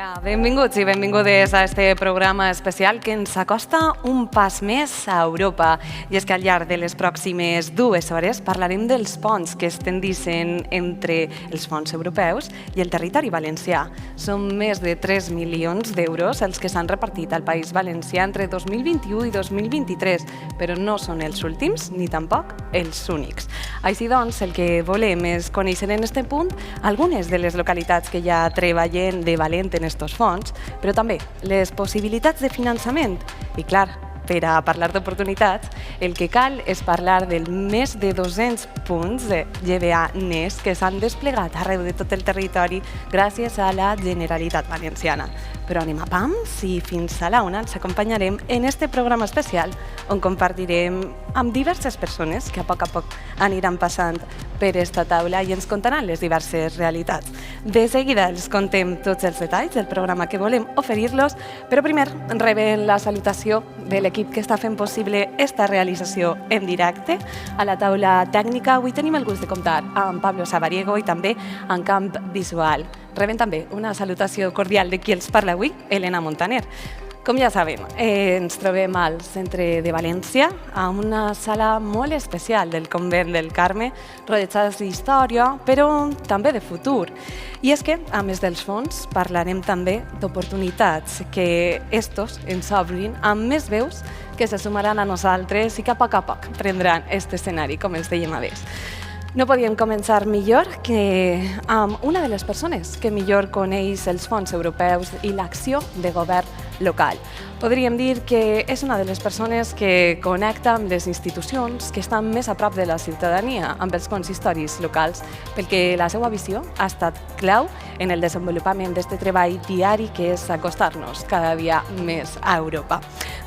dia, benvinguts i benvingudes a este programa especial que ens acosta un pas més a Europa. I és que al llarg de les pròximes 2 hores parlarem dels ponts que es tendissen entre els fons europeus i el territori valencià. Són més de 3 milions d'euros els que s'han repartit al País Valencià entre 2021 i 2023, però no són els últims ni tampoc els únics. Així doncs, el que volem és conèixer en este punt algunes de les localitats que ja treballen de valent en estos fons, però també les possibilitats de finançament. I clar, per a parlar d'oportunitats, el que cal és parlar del més de 200 punts de GBA NES que s'han desplegat arreu de tot el territori gràcies a la Generalitat Valenciana. Però anem a pams i fins a la una ens acompanyarem en este programa especial on compartirem amb diverses persones que a poc aniran passant per esta taula i ens contaran les diverses realitats. De seguida els contem tots els detalls del programa que volem oferir-los, però primer reben la salutació de l'equip que està fent possible esta realització en directe. A la taula tècnica avui tenim el gust de comptar amb Pablo Sabariego i també en camp visual. Reben també una salutació cordial de qui els parla avui, Elena Montaner. Com ja sabem, ens trobem al centre de València, a una sala molt especial del Convent del Carme, rodejades d'història, però també de futur. I és que, a més dels fons, parlarem també d'oportunitats que estos ens obrin amb més veus que se sumaran a nosaltres i que a poc prendran aquest escenari, com els dèiem abans. No podíem començar millor que amb una de les persones que millor coneix els fons europeus i l'acció de govern local. Podríem dir que és una de les persones que connecta amb les institucions que estan més a prop de la ciutadania, amb els consistoris locals, perquè la seva visió ha estat clau en el desenvolupament d'aquest treball diari que és acostar-nos cada dia més a Europa.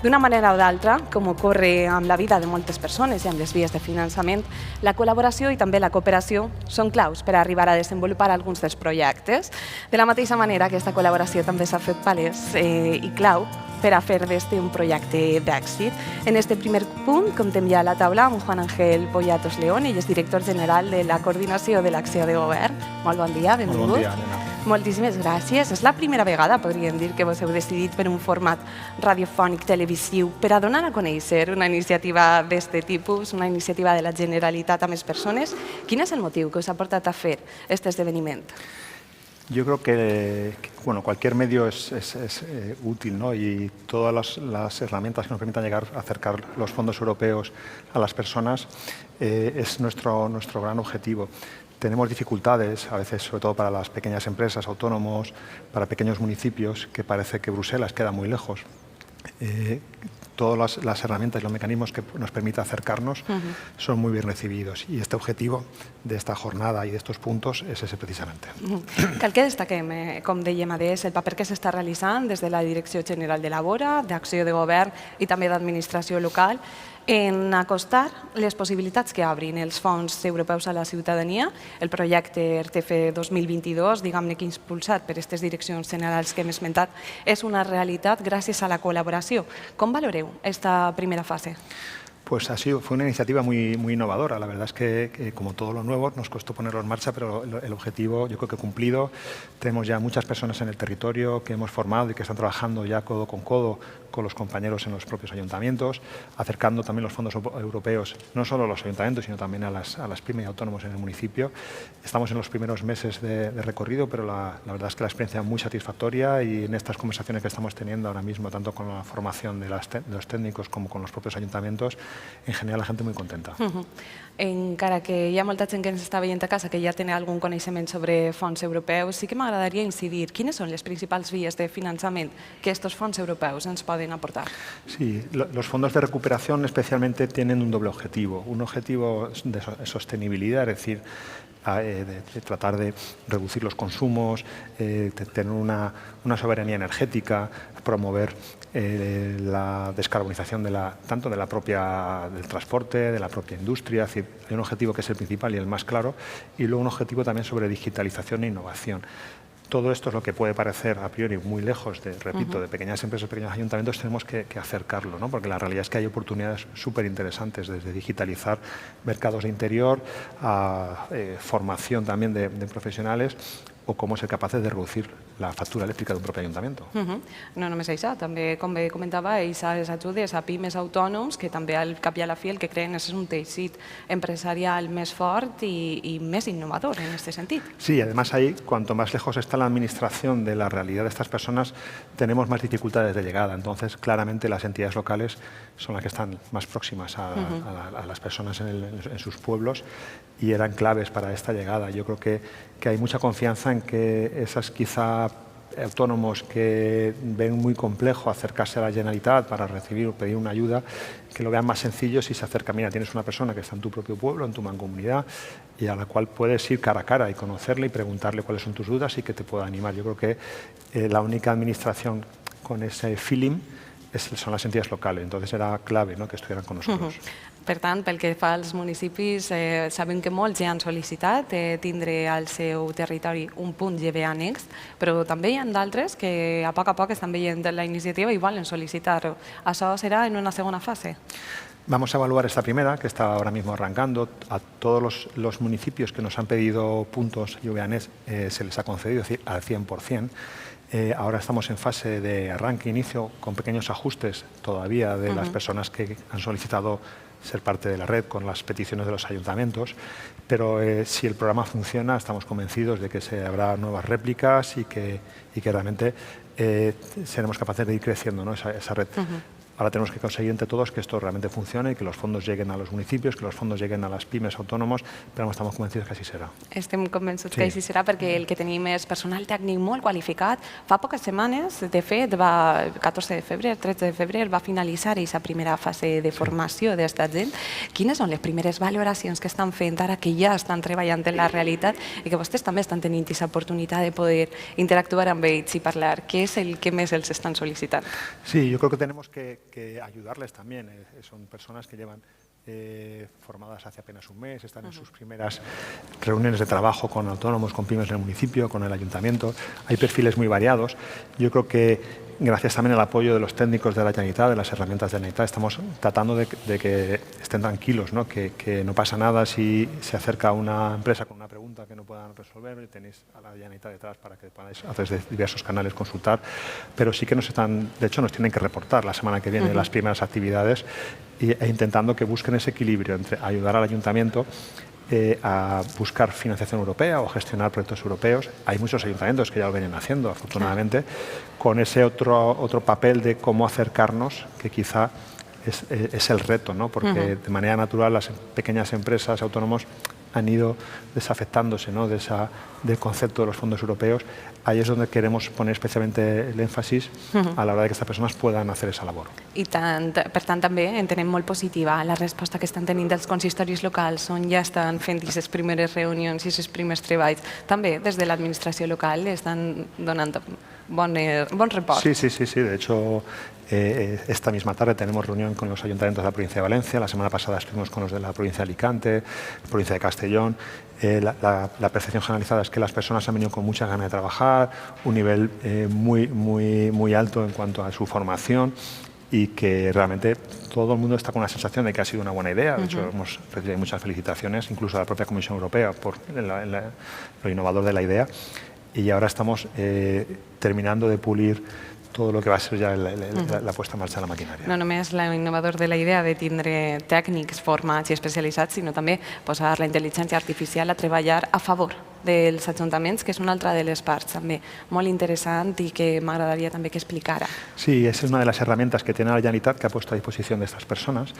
D'una manera o d'altra, com ocorre amb la vida de moltes persones i amb les vies de finançament, la col·laboració i també la cooperació són claus per arribar a desenvolupar alguns dels projectes. De la mateixa manera, aquesta col·laboració també s'ha fet palès i clau per a fer d'este un projecte d'èxit. En este primer punt comptem ja a la taula amb Juan Ángel Poyatos León, ell és director general de la Coordinació de l'Acció de Govern. Molt bon dia, benvingut. Molt bon dia, Elena. Moltíssimes gràcies. És la primera vegada, podríem dir, que vos heu decidit per un format radiofònic televisiu per a donar a conèixer una iniciativa d'este tipus, una iniciativa de la Generalitat a més persones. Quin és el motiu que us ha portat a fer aquest esdeveniment? Yo creo que cualquier medio es útil, ¿no? Y todas las herramientas que nos permitan llegar a acercar los fondos europeos a las personas es nuestro gran objetivo. Tenemos dificultades, a veces sobre todo para las pequeñas empresas, autónomos, para pequeños municipios, que parece que Bruselas queda muy lejos. Todas las herramientas y los mecanismos que nos permiten acercarnos son muy bien recibidos. Y este objetivo de esta jornada y de estos puntos es ese precisamente. Cal que destaquem, com dèiem adés, el paper que s'està realitzant des de la Direcció General de Labora, d'Acció de Govern i també d'Administració Local en acostar les possibilitats que obrin els fons europeus a la ciutadania. El projecte RTF 2022, diguem-ne que impulsat per aquestes direccions generals que hem esmentat, és una realitat gràcies a la col·laboració. Com valoreu esta primera fase? Pues fue una iniciativa muy innovadora. La verdad es que, como todo lo nuevo, nos costó ponerlo en marcha, pero el objetivo yo creo que cumplido. Tenemos ya muchas personas en el territorio que hemos formado y que están trabajando ya codo con los compañeros en los propios ayuntamientos, acercando también los fondos europeos, no solo a los ayuntamientos, sino también a las pymes y autónomos en el municipio. Estamos en los primeros meses de recorrido, pero la verdad es que la experiencia es muy satisfactoria y en estas conversaciones que estamos teniendo ahora mismo, tanto con la formación de los técnicos como con los propios ayuntamientos, en general la gente muy contenta. Encara que hi ha molta gent que ens està veient a casa que ja té algun coneixement sobre fons europeus, sí que m'agradaria incidir. Quines són les principals vies de finançament que estos fons europeus ens poden aportar? Sí, los fondos de recuperación especialmente tienen un doble objetivo. Un objetivo de sostenibilidad, es decir, de tratar de reducir los consumos, de tener una soberanía energética, promover la descarbonización tanto del transporte, de la propia industria. Es decir, hay un objetivo que es el principal y el más claro, y luego un objetivo también sobre digitalización e innovación. Todo esto es lo que puede parecer a priori muy lejos de pequeñas empresas, pequeños ayuntamientos, tenemos que acercarlo, ¿no? Porque la realidad es que hay oportunidades súper interesantes, desde digitalizar mercados de interior a formación también de profesionales, o cómo ser capaces de reducir la factura eléctrica de un propio ayuntamiento. No només això, també, com bé comentava, aquestes ajudes a pimes autònoms, que també al cap i a la fi el que creen és un teixit empresarial més fort y més innovador en este sentido. Sí, además ahí, cuanto más lejos está la administración de la realidad de estas personas, tenemos más dificultades de llegada. Entonces, claramente las entidades locales son las que están más próximas a las personas en sus pueblos y eran claves para esta llegada. Yo creo que hay mucha confianza en que esas quizá autónomos que ven muy complejo acercarse a la Generalitat para recibir o pedir una ayuda, que lo vean más sencillo si se acerca. Mira, tienes una persona que está en tu propio pueblo, en tu mancomunidad, y a la cual puedes ir cara a cara y conocerle y preguntarle cuáles son tus dudas y que te pueda animar. Yo creo que la única administración con ese feeling son las entidades locales, entonces era clave, ¿no?, que estuvieran con nosotros. Per tant, pel que fa als municipis, sabem que molts ja han sol·licitat tindre al seu territori un punt GBA Next, però també hi ha d'altres que a poc estan veient la iniciativa i volen sol·licitar-ho. Això serà en una segona fase? Vamos a evaluar esta primera, que está ahora mismo arrancando. A todos los municipios que nos han pedido puntos GBA Next se les ha concedido, es decir, al 100%. Ahora estamos en fase de arranque, inicio, con pequeños ajustes todavía de las personas que han solicitado ser parte de la red con las peticiones de los ayuntamientos, pero si el programa funciona, estamos convencidos de que se habrá nuevas réplicas y que realmente seremos capaces de ir creciendo, ¿no?, esa red. Ahora tenemos que conseguir entre todos que esto realmente funcione y que los fondos lleguen a los municipios, que los fondos lleguen a les pimes autònomos, però estamos convencidos que així serà. Estem convençuts que així serà perquè el que tenim és personal tècnic molt qualificat. Fa poques setmanes, de fet, 14 de febrer, 13 de febrer, va finalitzar aquesta primera fase de formació d'esta gent. Quines són les primeres valoracions que estan fent ara que ja estan treballant en la realitat i que vostès també estan tenint aquesta oportunitat de poder interactuar amb ells i parlar? Què és el que més els estan sol·licitant? Sí, yo creo que tenemos que ayudarles también. Son personas que llevan formadas hace apenas un mes, están en sus primeras reuniones de trabajo con autónomos, con pymes del municipio, con el ayuntamiento. Hay perfiles muy variados. Yo creo que gracias también al apoyo de los técnicos de la Generalitat, de las herramientas de la Generalitat, estamos tratando de que estén tranquilos, ¿no?, que no pasa nada si se acerca una empresa con una pregunta que no puedan resolver, y tenéis a la Generalitat detrás para que podáis a través de diversos canales consultar, pero sí que nos tienen que reportar la semana que viene las primeras actividades e intentando que busquen ese equilibrio entre ayudar al ayuntamiento a buscar financiación europea o gestionar proyectos europeos. Hay muchos ayuntamientos que ya lo vienen haciendo, afortunadamente, con ese otro papel de cómo acercarnos, que quizá es el reto, ¿no?, porque de manera natural las pequeñas empresas, autónomos, han ido desafectándose, ¿no?, del concepto de los fondos europeos. Ahí es donde queremos poner especialmente el énfasis a la hora de que estas personas puedan hacer esa labor. I per tant també entenem molt positiva la resposta que estan tenint els consistoris locals, on ja estan fent aquestes primeres reunions i aquests primers treballs. També des de l'administració local estan donant bon report. Sí. De hecho, esta misma tarde tenemos reunión con los ayuntamientos de la provincia de Valencia. La semana pasada estuvimos con los de la provincia de Alicante, provincia de Castellón. La percepción generalizada es que las personas han venido con muchas ganas de trabajar, un nivel muy alto en cuanto a su formación, y que realmente todo el mundo está con la sensación de que ha sido una buena idea. De hecho, hemos recibido muchas felicitaciones, incluso a la propia Comisión Europea, por lo innovador de la idea. Y ahora estamos terminando de pulir todo lo que va a ser ja la puesta en marxa de la maquinària. No només l'innovador de la idea de tindre tècnics formats i especialitzats, sinó també posar la intel·ligència artificial a treballar a favor dels ajuntaments, que és una altra de les parts també molt interessant i que m'agradaria també que explicara. Sí, esa es una de las herramientas que tiene la Generalitat, que ha puesto a disposición de estas personas,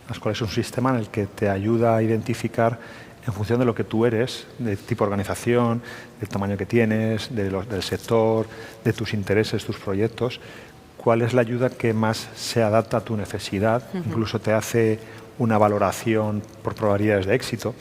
las cuales es un sistema en el que te ayuda a identificar, en función de lo que tú eres, de tipo de organización, del tamaño que tienes, del sector, de tus intereses, tus proyectos, cuál es la ayuda que más se adapta a tu necesidad, incluso te hace una valoración por probabilidades de éxito.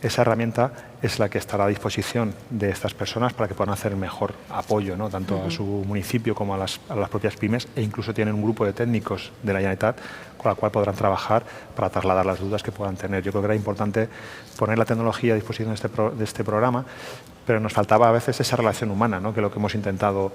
Esa herramienta es la que estará a disposición de estas personas para que puedan hacer mejor apoyo, ¿no?, tanto a su municipio como a las propias pymes, e incluso tienen un grupo de técnicos de la Generalitat con la cual podrán trabajar para trasladar las dudas que puedan tener. Yo creo que era importante poner la tecnología a disposición de este programa pero nos faltaba a veces esa relación humana, ¿no? Que es lo que hemos intentado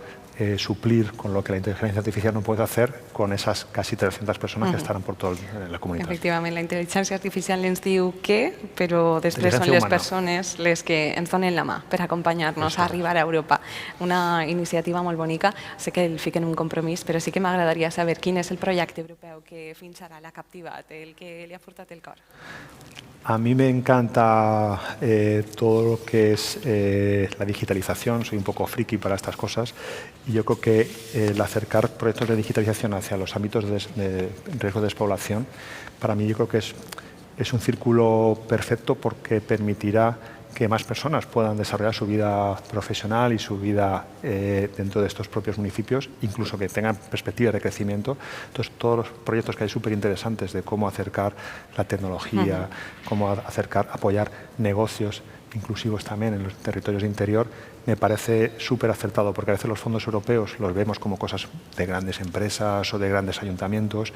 suplir con lo que la inteligencia artificial no puede hacer con esas casi 300 personas que estarán por toda la comunitat. Efectivament, la intel·ligència artificial ens diu què, però després són les persones les que ens donen la mà per acompanyar-nos a arribar a Europa. Una iniciativa molt bonica. Sé que el fiquen un compromís, però sí que m'agradaria saber quin és el projecte europeu que fins ara l'ha captivat, el que li ha portat el cor. A mí me encanta todo lo que es la digitalización, soy un poco friki para estas cosas y yo creo que el acercar proyectos de digitalización hacia los ámbitos de riesgo de despoblación, para mí yo creo que es un círculo perfecto porque permitirá que más personas puedan desarrollar su vida profesional y su vida dentro de estos propios municipios, incluso que tengan perspectivas de crecimiento. Entonces, todos los proyectos que hay súper interesantes de cómo acercar la tecnología, cómo apoyar negocios inclusivos también en los territorios de interior, me parece súper acertado, porque a veces los fondos europeos los vemos como cosas de grandes empresas o de grandes ayuntamientos,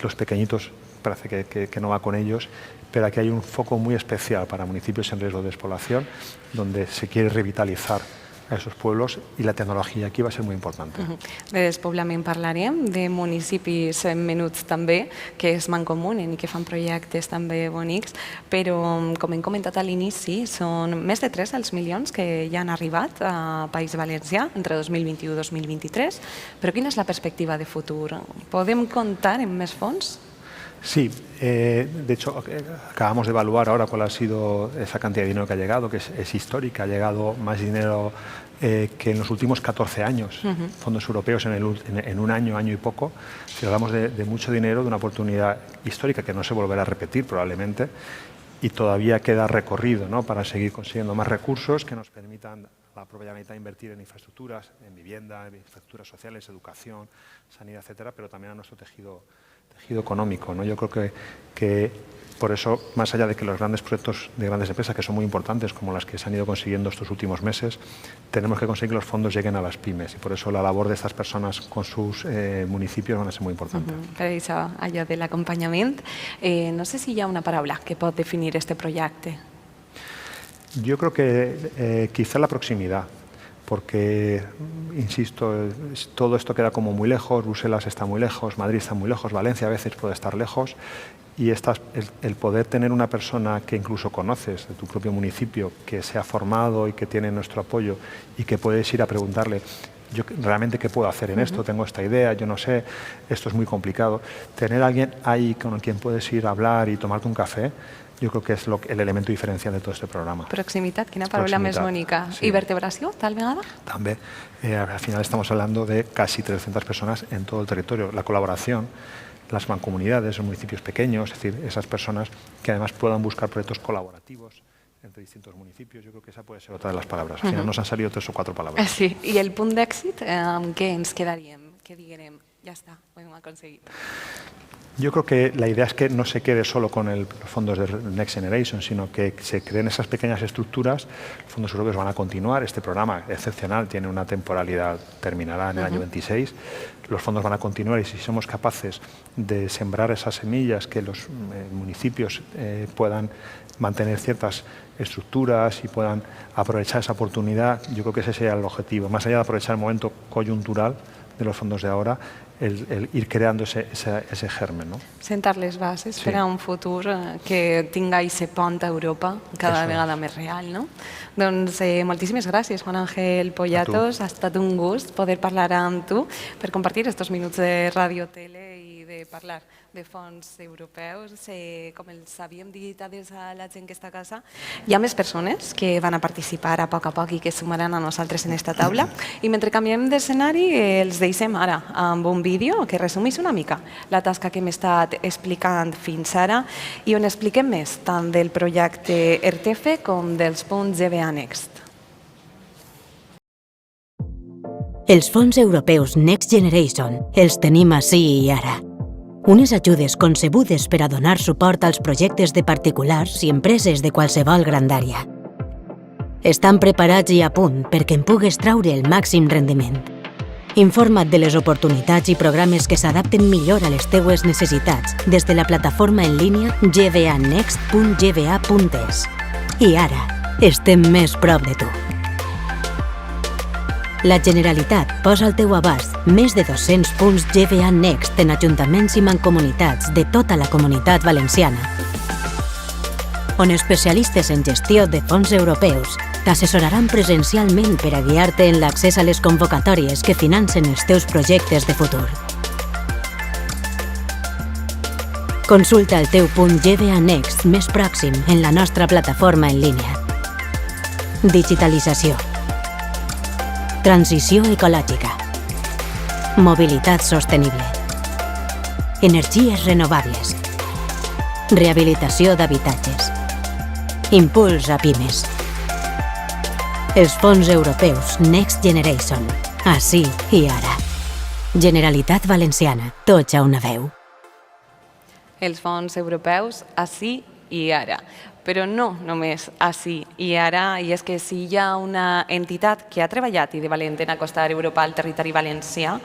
los pequeñitos parece que no va con ellos, pero aquí hay un foco muy especial para municipios en riesgo de despoblación, donde se quiere revitalizar a esos pueblos y la tecnologia aquí va a ser muy importante. De despoblament parlarem, de municipis menuts també, que es mancomunen i que fan projectes també bonics, però com hem comentat a l'inici, són més de 3 els milions que ja han arribat a País Valencià entre 2021 i 2023, però quina és la perspectiva de futur? Podem comptar amb més fons? Sí, de hecho acabamos de evaluar ahora cuál ha sido esa cantidad de dinero que ha llegado, que es histórica, ha llegado más dinero que en los últimos 14 años, fondos europeos en un año, año y poco. Si hablamos de mucho dinero, de una oportunidad histórica que no se volverá a repetir probablemente, y todavía queda recorrido, ¿no?, para seguir consiguiendo más recursos que nos permitan a la propia Generalitat invertir en infraestructuras, en vivienda, en infraestructuras sociales, educación, sanidad, etcétera, pero también a nuestro tejido económico, ¿no? Yo creo que por eso, más allá de que los grandes proyectos de grandes empresas, que son muy importantes, como las que se han ido consiguiendo estos últimos meses, tenemos que conseguir que los fondos lleguen a las pymes, y por eso la labor de estas personas con sus municipios van a ser muy importante. Per això, allò de l'acompanyament. No sé si hi ha una paraula que pot definir este projecte. Yo creo que quizá la proximidad, porque, insisto, todo esto queda como muy lejos, Bruselas está muy lejos, Madrid está muy lejos, Valencia a veces puede estar lejos, y el poder tener una persona que incluso conoces de tu propio municipio, que se ha formado y que tiene nuestro apoyo y que puedes ir a preguntarle, yo realmente qué puedo hacer en esto, tengo esta idea, yo no sé, esto es muy complicado. Tener a alguien ahí con quien puedes ir a hablar y tomarte un café, yo creo que es el elemento diferencial de todo este programa. Proximitat, quina paraula més bonica. Sí. I vertebració, tal vegada? También, al final estamos hablando de casi 300 personas en todo el territorio. La colaboración, las mancomunidades, los municipios pequeños, es decir, esas personas que además puedan buscar proyectos colaborativos entre distintos municipios, yo creo que esa puede ser otra de las palabras. Al final nos han salido 3 o 4 palabras. Sí, i el punt d'èxit, amb què ens quedaríem? Què diguem? Ja està, ho hem aconseguit. Yo creo que la idea es que no se quede solo con los fondos de Next Generation, sino que se creen esas pequeñas estructuras. Los fondos europeos van a continuar. Este programa excepcional tiene una temporalidad, terminará en el año 26. Los fondos van a continuar y si somos capaces de sembrar esas semillas, que los municipios puedan mantener ciertas estructuras y puedan aprovechar esa oportunidad, yo creo que ese sería el objetivo. Más allá de aprovechar el momento coyuntural de los fondos de ahora, el ir creando ese germen, ¿no? Sentar les bases per a un futur que tinga aquest pont a Europa cada vegada més real, no? Doncs moltíssimes gràcies, Juan Ángel Pollatos. Ha estat un gust poder parlar amb tu per compartir estos minuts de ràdio, tele i de parlar de fons europeus. Com els havíem dit a la gent que està a casa, hi ha més persones que van a participar a poc i que sumaran a nosaltres en esta taula. I mentre canviem d'escenari, els deixem ara amb un vídeo que resumís una mica la tasca que hem estat explicant fins ara i on expliquem més tant del projecte ERTEFE com dels punts GBA Next. Els fons europeus Next Generation els tenim ací i ara. Unes ajudes concebudes per a donar suport als projectes de particulars i empreses de qualsevol grandària. Estan preparats i a punt perquè en pugues traure el màxim rendiment. Informa't de les oportunitats i programes que s'adapten millor a les teues necessitats des de la plataforma en línia gbanext.gba.es. I ara, estem més prop de tu. La Generalitat posa al teu abast més de 200 punts GVA Next en ajuntaments i mancomunitats de tota la Comunitat Valenciana, on especialistes en gestió de fons europeus t'assessoraran presencialment per a guiar-te en l'accés a les convocatòries que financen els teus projectes de futur. Consulta el teu punt GVA Next més pròxim en la nostra plataforma en línia. Digitalització. Transició ecològica. Mobilitat sostenible. Energies renovables. Rehabilitació d'habitatges. Impuls a pimes. Els fons europeus Next Generation. Ací i ara. Generalitat Valenciana. Tots a una veu. Els fons europeus, ací i ara. Però no només ací i ara, i és que si hi ha una entitat que ha treballat i de valent en acostar Europa al territori valencià,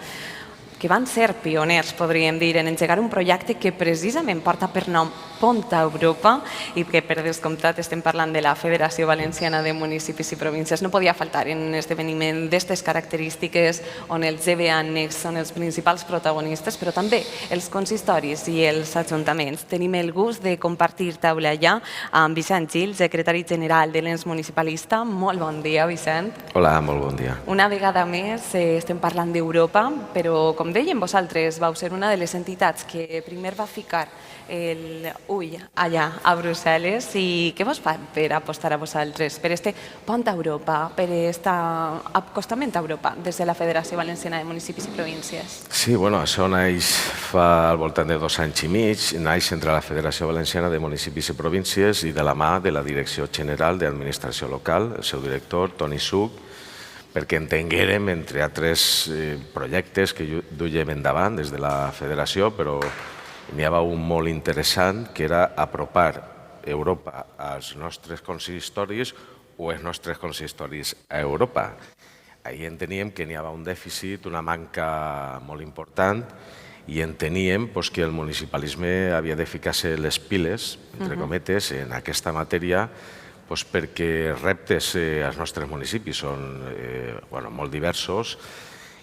que van ser pioners, podríem dir, en engegar un projecte que precisament porta per nom Pont a Europa i que, per descomptat, estem parlant de la Federació Valenciana de Municipis i Províncies. No podia faltar en un esdeveniment d'aquestes característiques on els GVA Next són els principals protagonistes, però també els consistoris i els ajuntaments. Tenim el gust de compartir taula allà amb Vicent Gil, secretari general de l'ENS municipalista. Molt bon dia, Vicent. Hola, molt bon dia. Una vegada més estem parlant d'Europa, però com dèiem, vosaltres vau ser una de les entitats que primer va ficar l'ull allà a Brussel·les. I què vos fa per apostar a vosaltres per este pont a Europa, per aquest acostament a Europa des de la Federació Valenciana de Municipis i Províncies? Sí, bueno, això naix fa al voltant de 2 anys i mig, naix entre la Federació Valenciana de Municipis i Províncies i de la mà de la Direcció General d'Administració Local, el seu director, Toni Suc, perquè entenguérem, entre altres projectes que duiem endavant des de la Federació, però n'hi havia un molt interessant, que era apropar Europa als nostres consistoris o els nostres consistoris a Europa. Ahir enteníem que n'hi havia un dèficit, una manca molt important, i enteníem que el municipalisme havia de ficar-se les piles, entre cometes, en aquesta matèria, perquè reptes als nostres municipis són molt diversos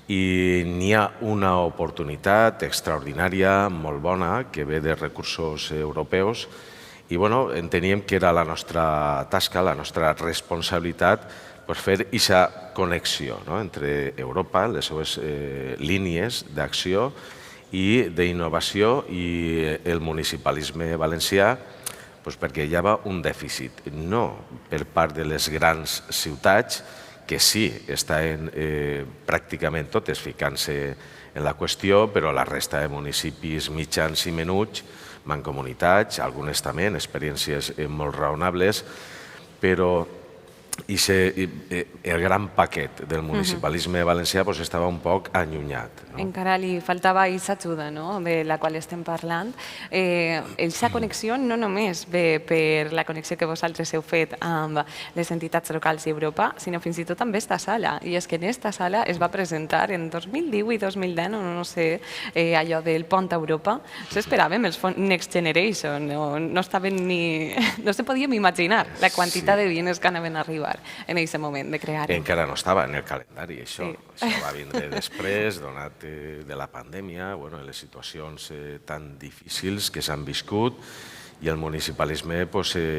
i n'hi ha una oportunitat extraordinària, molt bona, que ve de recursos europeus i enteníem que era la nostra tasca, la nostra responsabilitat fer aquesta connexió entre Europa, les seves línies d'acció i d'innovació i el municipalisme valencià, perquè hi havia un dèficit, no per part de les grans ciutats, que sí, estan pràcticament totes ficant-se en la qüestió, però la resta de municipis mitjans i menuts, mancomunitats, algunes també en experiències molt raonables, però el gran paquet del municipalisme valencià estava un poc allunyat. Encara li faltava aquesta ajuda de la qual estem parlant. Aquesta connexió no només ve per la connexió que vosaltres heu fet amb les entitats locals i Europa, sinó fins i tot amb aquesta sala. I és que en aquesta sala es va presentar en 2010 i 2010, no sé, allò del Pont a Europa. S'esperàvem els Next Generation, no se podíem imaginar la quantitat de diners que anaven a arribar en aquest moment de crear-ho. Encara no estava en el calendari, això. Això va vindre després, donat de la pandèmia, les situacions tan difícils que s'han viscut, i el municipalisme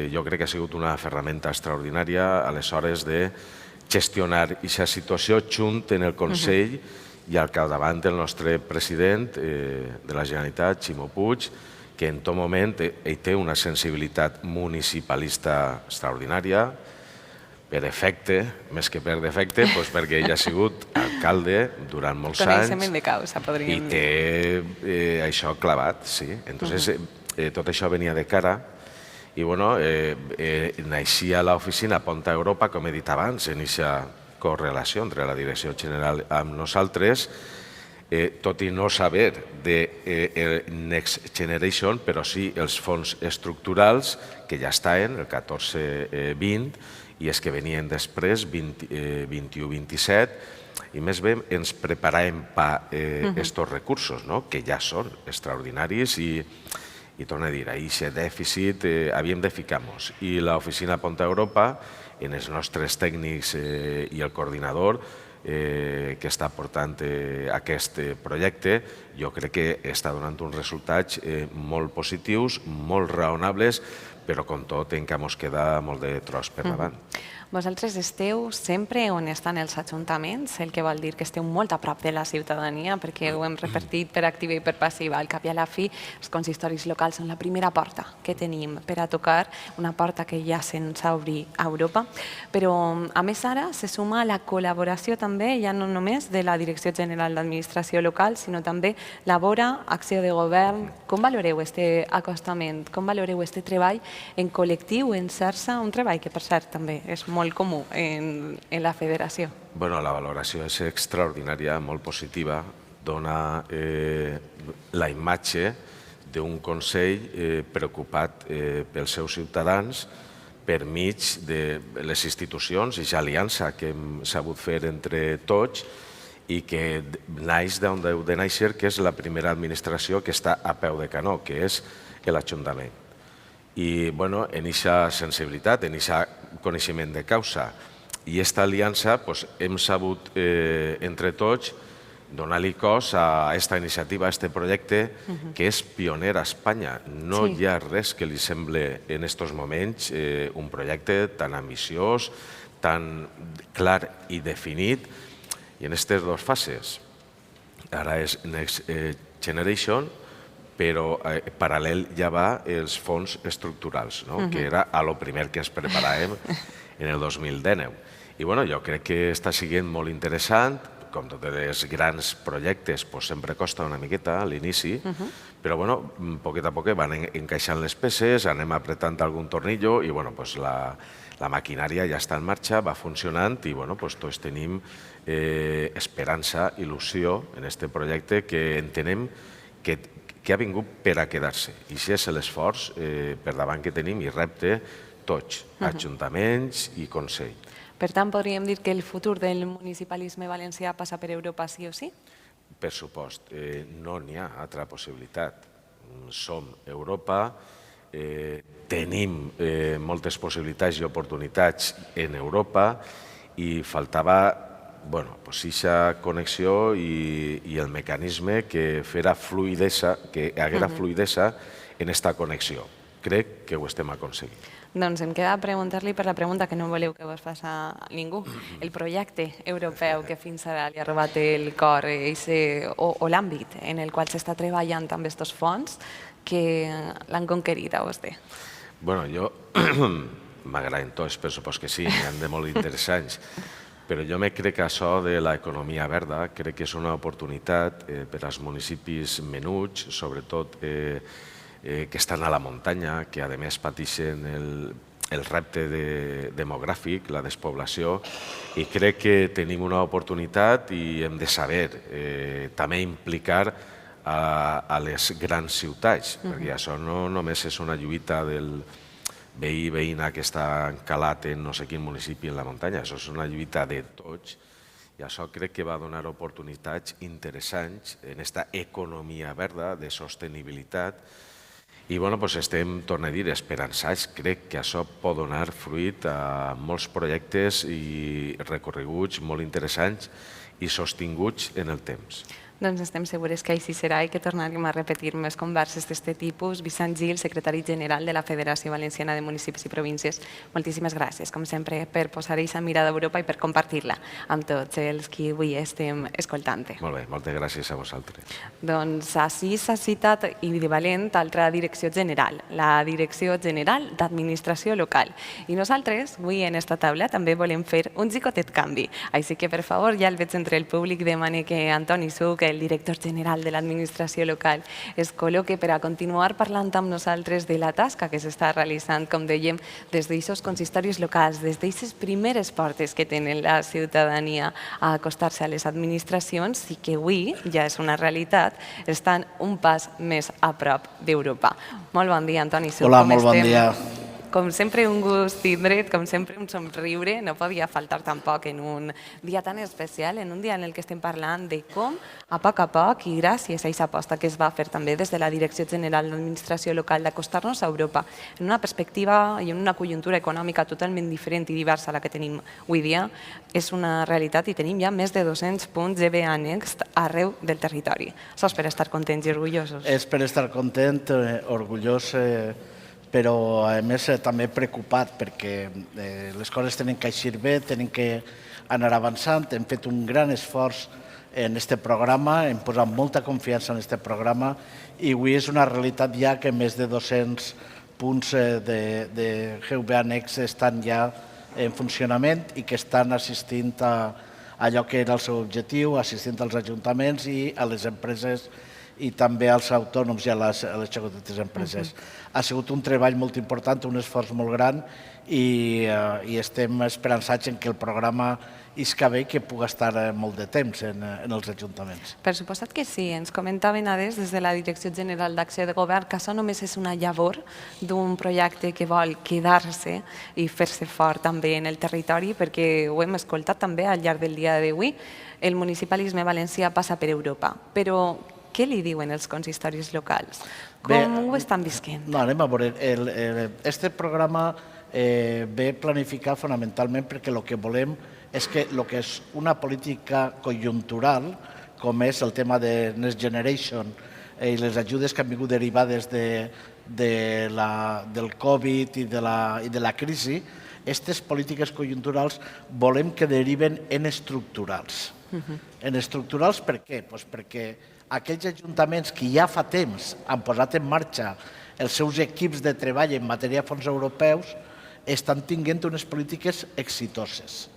jo crec que ha sigut una ferramenta extraordinària aleshores de gestionar aquesta situació junt en el Consell i al capdavant del nostre president de la Generalitat, Ximo Puig, que en tot moment té una sensibilitat municipalista extraordinària, per efecte, més que per defecte, perquè ell ha sigut alcalde durant molts anys. Coneixement de causa, podríem dir. I té això clavat, sí. Entonces, tot això venia de cara i, naixia l'oficina Pont a Europa, com he dit abans, en aquesta correlació entre la Direcció General amb nosaltres, tot i no saber de Next Generation, però sí els fons estructurals que ja estaven, el 14-20, i és que venien després, 21-27, i més bé ens preparàvem per aquests recursos, que ja són extraordinaris, i torno a dir, a aquest dèficit havíem de ficar-nos. I l'oficina Pont a Europa, en els nostres tècnics i el coordinador, que està portant aquest projecte, jo crec que està donant uns resultats molt positius, molt raonables, però com tot encara ens queda molt de tros per davant. Vosaltres esteu sempre on estan els ajuntaments, el que vol dir que esteu molt a prop de la ciutadania, perquè ho hem repartit per activa i per passiva. Al cap i a la fi, els consistoris locals són la primera porta que tenim per a tocar, una porta que ja se'ns obri a Europa. Però, a més, ara se suma la col·laboració també, ja no només de la Direcció General d'Administració Local, sinó també la Vora, Acció de Govern. Com valoreu aquest acostament? Com valoreu aquest treball en col·lectiu, en xarxa? Un treball que, per cert, també és molt comú en la federació. Bueno, la valoració és extraordinària, molt positiva. Dona la imatge d'un Consell preocupat pels seus ciutadans per mig de les institucions i l'aliança que hem sabut fer entre tots i que naix d'on deu de néixer, que és la primera administració que està a peu de canó, que és l'Ajuntament. I en aquesta sensibilitat, en aquest coneixement de causa i aquesta aliança hem sabut entre tots donar-li cos a aquesta iniciativa, a aquest projecte que és pioner a Espanya. No hi ha res que li semble en aquests moments un projecte tan ambiciós, tan clar i definit i en aquestes dues fases. Ara és Next Generation, però paral·lel ja va els fons estructurals, que era el primer que ens preparàvem en el 2019. I jo crec que està sent molt interessant, com tots els grans projectes sempre costa una miqueta a l'inici, però a poc a poc van encaixant les peces, anem apretant algun tornillo i la maquinària ja està en marxa, va funcionant i tots tenim esperança, il·lusió en aquest projecte que entenem que ha vingut per a quedar-se. I això és l'esforç per davant que tenim i repte tots, ajuntaments i Consell. Per tant, podríem dir que el futur del municipalisme valencià passa per Europa sí o sí? Per supost, no n'hi ha altra possibilitat. Som Europa, tenim moltes possibilitats i oportunitats en Europa i faltava aquesta connexió i el mecanisme que haguera fluidesa en aquesta connexió. Crec que ho estem aconseguint. Doncs em queda preguntar-li per la pregunta que no voleu que vos faci ningú. El projecte europeu que fins ara li ha robat el cor o l'àmbit en el qual s'està treballant amb aquests fons que l'han conquerit a vostè. Jo m'agraden tots, per supost que sí, n'hi ha de molt interessants. Però jo crec que això de l'economia verda crec que és una oportunitat per als municipis menuts, sobretot que estan a la muntanya, que a més pateixen el repte demogràfic, la despoblació, i crec que tenim una oportunitat i hem de saber també implicar a les grans ciutats, perquè això no només és una lluita del veïna que està encalat en no sé quin municipi en la muntanya. Això és una lluita de tots i això crec que va donar oportunitats interessants en aquesta economia verda de sostenibilitat i estem, torno a dir, esperançats. Crec que això pot donar fruit a molts projectes i recorreguts molt interessants i sostinguts en el temps. Doncs estem segures que així serà i que tornarem a repetir més converses d'aquest tipus. Vicent Gil, secretari general de la Federació Valenciana de Municipis i Províncies, moltíssimes gràcies, com sempre, per posar aquesta mirada d'Europa i per compartir-la amb tots els que avui estem escoltant. Molt bé, moltes gràcies a vosaltres. Doncs així s'ha citat i de valent altra direcció general, la Direcció General d'Administració Local. I nosaltres, avui en esta taula, també volem fer un xicotet canvi. Així que, per favor, ja el veig entre el públic, demane que Antoni Suc, el director general de l'administració local, es col·loque per a continuar parlant amb nosaltres de la tasca que s'està realitzant, com dèiem, des d'aquests consistoris locals, des d'aquestes primeres portes que tenen la ciutadania a acostar-se a les administracions i que avui ja és una realitat, estan un pas més a prop d'Europa. Molt bon dia, Antoni Suc. Hola, molt bon dia. Com sempre, un gust tindre't, com sempre, un somriure. No podia faltar tampoc en un dia tan especial, en un dia en el que estem parlant de com, a poc, i gràcies a aquesta aposta que es va fer també des de la Direcció General d'Administració Local d'acostar-nos a Europa en una perspectiva i en una conjuntura econòmica totalment diferent i diversa a la que tenim avui dia, és una realitat i tenim ja més de 200 punts GBA Next arreu del territori. Això és per estar contents i orgullosos. És per estar content, orgullós, però a més també preocupat perquè les coses tenen que eixir bé, tenen que anar avançant. Hem fet un gran esforç en aquest programa, hem posat molta confiança en aquest programa i avui és una realitat ja que més de 200 punts de GBA Next estan ja en funcionament i que estan assistint a allò que era el seu objectiu, assistint als ajuntaments i a les empreses i també als autònoms i a les xicotetes empreses. Ha sigut un treball molt important, un esforç molt gran i estem esperançats en que el programa isca bé i que pugui estar molt de temps en els ajuntaments. Per suposat que sí. Ens comentaven des de la Direcció General d'Acció de Govern que això només és una llavor d'un projecte que vol quedar-se i fer-se fort també en el territori, perquè ho hem escoltat també al llarg del dia d'avui. El municipalisme valencià passa per Europa, però què li diuen els consistoris locals? Com ho estan visquent? No, anem a veure. Este programa ve planificat fonamentalment perquè el que volem és que el que és una política conjuntural, com és el tema de Next Generation i les ajudes que han vingut derivades del Covid i de la crisi, aquestes polítiques conjunturals volem que deriven en estructurals. En estructurals per què? Perquè aquells ajuntaments que ja fa temps han posat en marxa els seus equips de treball en matèria de fons europeus estan tenint unes polítiques exitoses.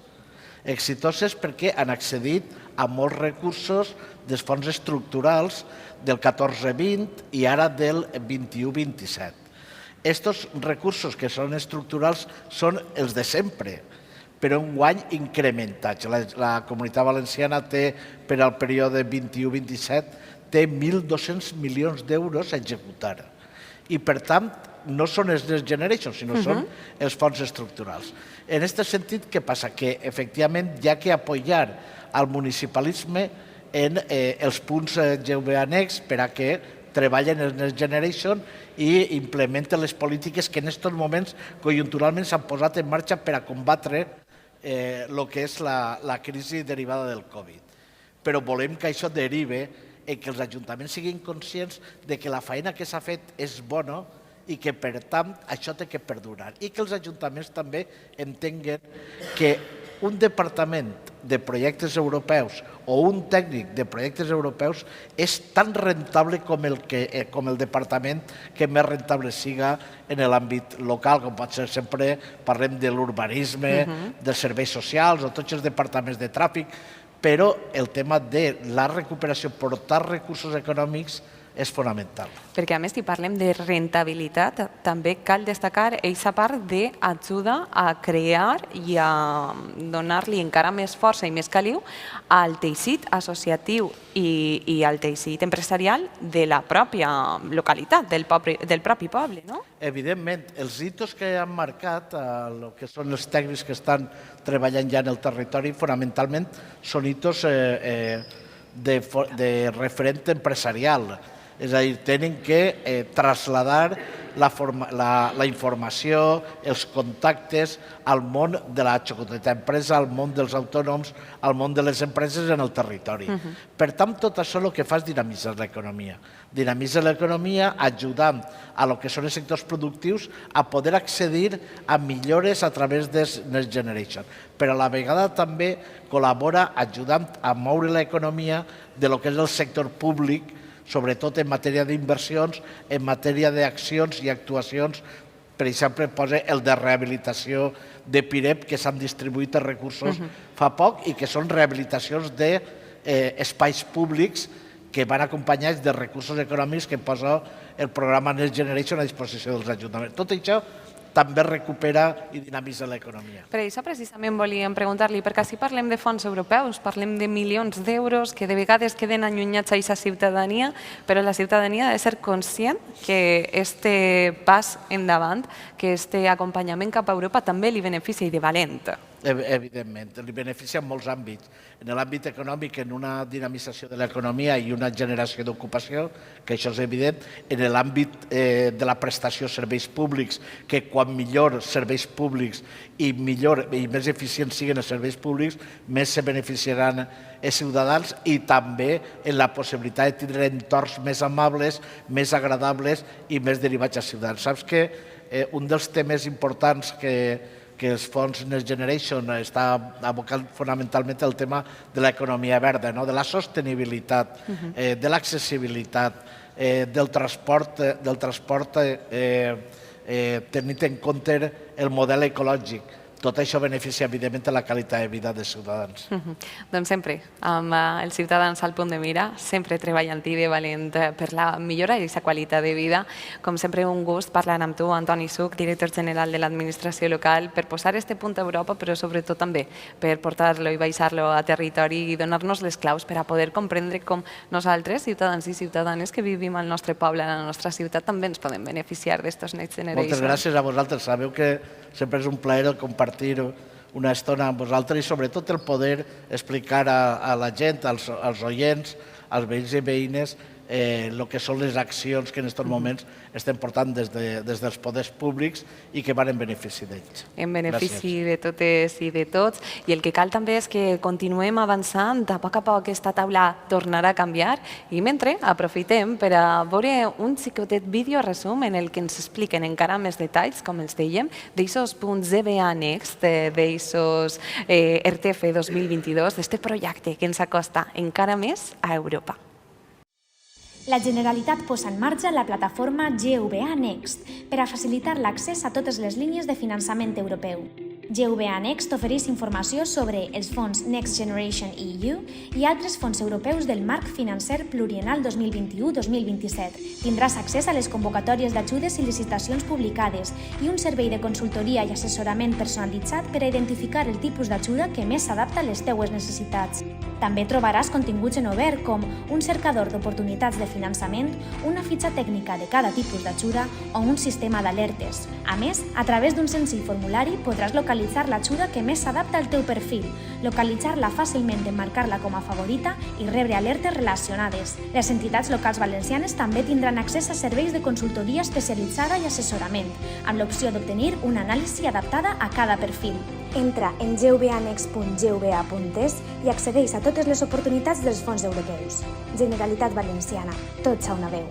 Exitoses perquè han accedit a molts recursos dels fons estructurals del 14-20 i ara del 21-27. Estos recursos que són estructurals són els de sempre, però un guany incrementats. La Comunitat Valenciana té, per al període 21-27, té 1.200 milions d'euros a executar. I, per tant, no són els Next Generation, sinó són els fons estructurals. En aquest sentit, què passa? Que, efectivament, hi ha que apoyar al municipalisme en els punts GBA Next per a que treballen els Next Generation i implementen les polítiques que en aquests moments conjunturalment s'han posat en marxa per a combatre el que és la crisi derivada del Covid. Però volem que això derive en que els ajuntaments siguin conscients de que la feina que s'ha fet és bona i que, per tant, això té que perdurar. I que els ajuntaments també entenguen que un departament de projectes europeus o un tècnic de projectes europeus és tan rentable com el departament que més rentable siga en l'àmbit local, com pot ser sempre, parlem de l'urbanisme, dels serveis socials o tots els departaments de tràfic, però el tema de la recuperació, portar recursos econòmics, és fonamental. Perquè, a més, si parlem de rentabilitat, també cal destacar aquesta part d'ajuda a crear i a donar-li encara més força i més caliu al teixit associatiu i al teixit empresarial de la pròpia localitat, del propi poble, no? Evidentment, els hitos que han marcat, el que són els tècnics que estan treballant ja en el territori, fonamentalment són hitos de referent empresarial. És a dir, tenen que traslladar la informació, els contactes al món de la xicoteta empresa, al món dels autònoms, al món de les empreses en el territori. Per tant, tot això el que fa és dinamitzar l'economia. Dinamitzar l'economia ajudant a lo que són els sectors productius a poder accedir a millores a través de Next Generation. Però a la vegada també col·labora ajudant a moure l'economia de lo que és el sector públic, sobretot en matèria d'inversions, en matèria d'accions i actuacions. Per exemple, posa el de rehabilitació de Pirep, que s'han distribuït els recursos fa poc i que són rehabilitacions d'espais públics que van acompanyats de recursos econòmics que posa el programa Next Generation a disposició dels ajuntaments. Tot això també recupera i dinamitza l'economia. Per això precisament volíem preguntar-li, perquè si parlem de fons europeus, parlem de milions d'euros que de vegades queden allunyats a aquesta ciutadania, però la ciutadania ha de ser conscient que este pas endavant, que este acompanyament cap a Europa també li beneficia i de valent. Evidentment, li beneficia en molts àmbits. En l'àmbit econòmic, en una dinamització de l'economia i una generació d'ocupació, que això és evident. En l'àmbit de la prestació de serveis públics, que quan millor serveis públics i millor i més eficients siguin els serveis públics, més se beneficiaran els ciutadans i també en la possibilitat de tindre entorns més amables, més agradables i més derivats als ciutadans. Saps que un dels temes importants que els fons Next Generation està abocant fonamentalment el tema de l'economia verda, de la sostenibilitat, de l'accessibilitat, del transport tenint en compte el model ecològic. Tot això beneficia, evidentment, la qualitat de vida dels ciutadans. Doncs sempre, amb els ciutadans al punt de mira, sempre treballant i de valent per la millora d'aquesta qualitat de vida. Com sempre, un gust parlar amb tu, Antoni Suc, director general de l'administració local, per posar este punt a Europa, però sobretot també per portar-lo i baixar-lo a territori i donar-nos les claus per a poder comprendre com nosaltres, ciutadans i ciutadanes que vivim al nostre poble, a la nostra ciutat, també ens podem beneficiar d'estos Next Generation. Moltes gràcies a vosaltres. Sabeu que sempre és un plaer compartir una estona amb vosaltres i sobretot el poder explicar a la gent, als oients, als veïns i veïnes, el que són les accions que en aquests moments estem portant des dels poders públics i que van en benefici d'ells. En benefici de totes i de tots. I el que cal també és que continuem avançant, a poc aquesta taula tornarà a canviar i mentre aprofitem per a veure un xicotet vídeo resum en el que ens expliquen encara més detalls, com els dèiem, d'aixòs punts EBA Next, d'aixòs RTF 2022, d'este projecte que ens acosta encara més a Europa. La Generalitat posa en marxa la plataforma GVA Next per a facilitar l'accés a totes les línies de finançament europeu. GVA Next ofereix informació sobre els fons Next Generation EU i altres fons europeus del marc financer pluriennal 2021-2027. Tindràs accés a les convocatòries d'ajudes i licitacions publicades i un servei de consultoria i assessorament personalitzat per a identificar el tipus d'ajuda que més s'adapta a les teues necessitats. També trobaràs continguts en obert com un cercador d'oportunitats de finançament, una fitxa tècnica de cada tipus d'ajuda o un sistema d'alertes. A més, a través d'un senzill formulari podràs localitzar l'ajuda que més s'adapta al teu perfil, localitzar-la fàcilment, emmarcar-la com a favorita i rebre alertes relacionades. Les entitats locals valencianes també tindran accés a serveis de consultoria especialitzada i assessorament, amb l'opció d'obtenir una anàlisi adaptada a cada perfil. Entra en gvanext.gva.es i accedeix a totes les oportunitats dels fons europeus. Generalitat Valenciana, tots a una veu.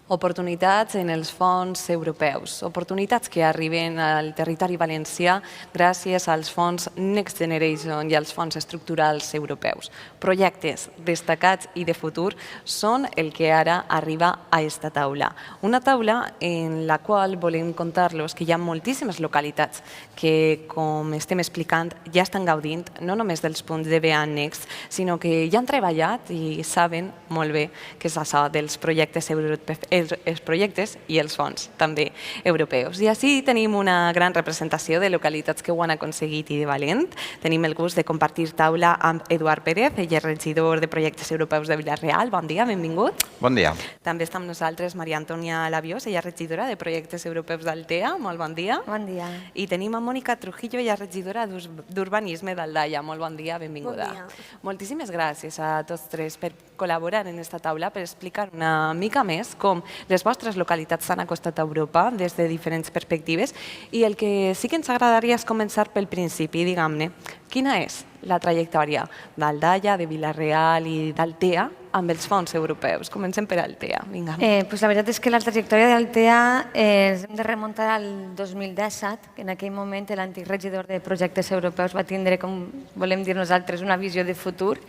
Oportunitats en els fons europeus, oportunitats que arriben al territori valencià gràcies als fons Next Generation i als fons estructurals europeus. Projectes destacats i de futur són el que ara arriba a esta taula. Una taula en la qual volem contar-los que hi ha moltíssimes localitats que, com estem explicant, ja estan gaudint no només dels punts de BA Next, sinó que ja han treballat i saben molt bé què és això dels projectes europeus, els projectes i els fons també europeus. I així tenim una gran representació de localitats que ho han aconseguit i de valent. Tenim el gust de compartir taula amb Eduard Pérez, ell és regidor de projectes europeus de Vila-real. Bon dia, benvingut. Bon dia. També està amb nosaltres Maria Antònia Labiós, ella és regidora de projectes europeus d'Altea. Molt bon dia. Bon dia. I tenim a Mònica Trujillo, ella és regidora d'Urbanisme d'Aldaia. Molt bon dia, benvinguda. Bon dia. Moltíssimes gràcies a tots tres per col·laborar en aquesta taula, per explicar una mica més com les vostres localitats s'han acostat a Europa des de diferents perspectives i el que sí que ens agradaria és començar pel principi, diguem-ne. Quina és la trajectòria d'Aldaia, de Vila-real i d'Altea amb els fons europeus? Comencem per Altea. Vinga. La veritat és que la trajectòria d'Altea ens hem de remuntar al 2017, que en aquell moment l'antic regidor de projectes europeus va tindre, com volem dir nosaltres, una visió de futur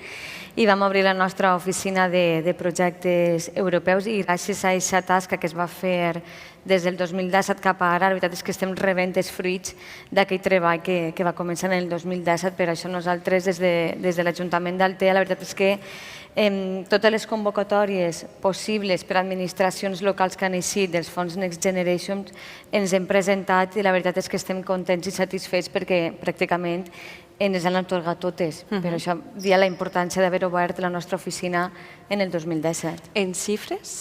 i vam obrir la nostra oficina de projectes europeus i gràcies a aquesta tasca que es va fer des del 2017 cap a ara, la veritat és que estem rebent els fruits d'aquell treball que va començar en el 2017. Per això nosaltres, des de l'Ajuntament d'Altea, la veritat és que Totes les convocatòries possibles per a administracions locals que han eixit dels fons Next Generation ens hem presentat i la veritat és que estem contents i satisfets perquè pràcticament ens han atorgat totes. Per això dia la importància d'haver obert la nostra oficina en el 2017. En xifres,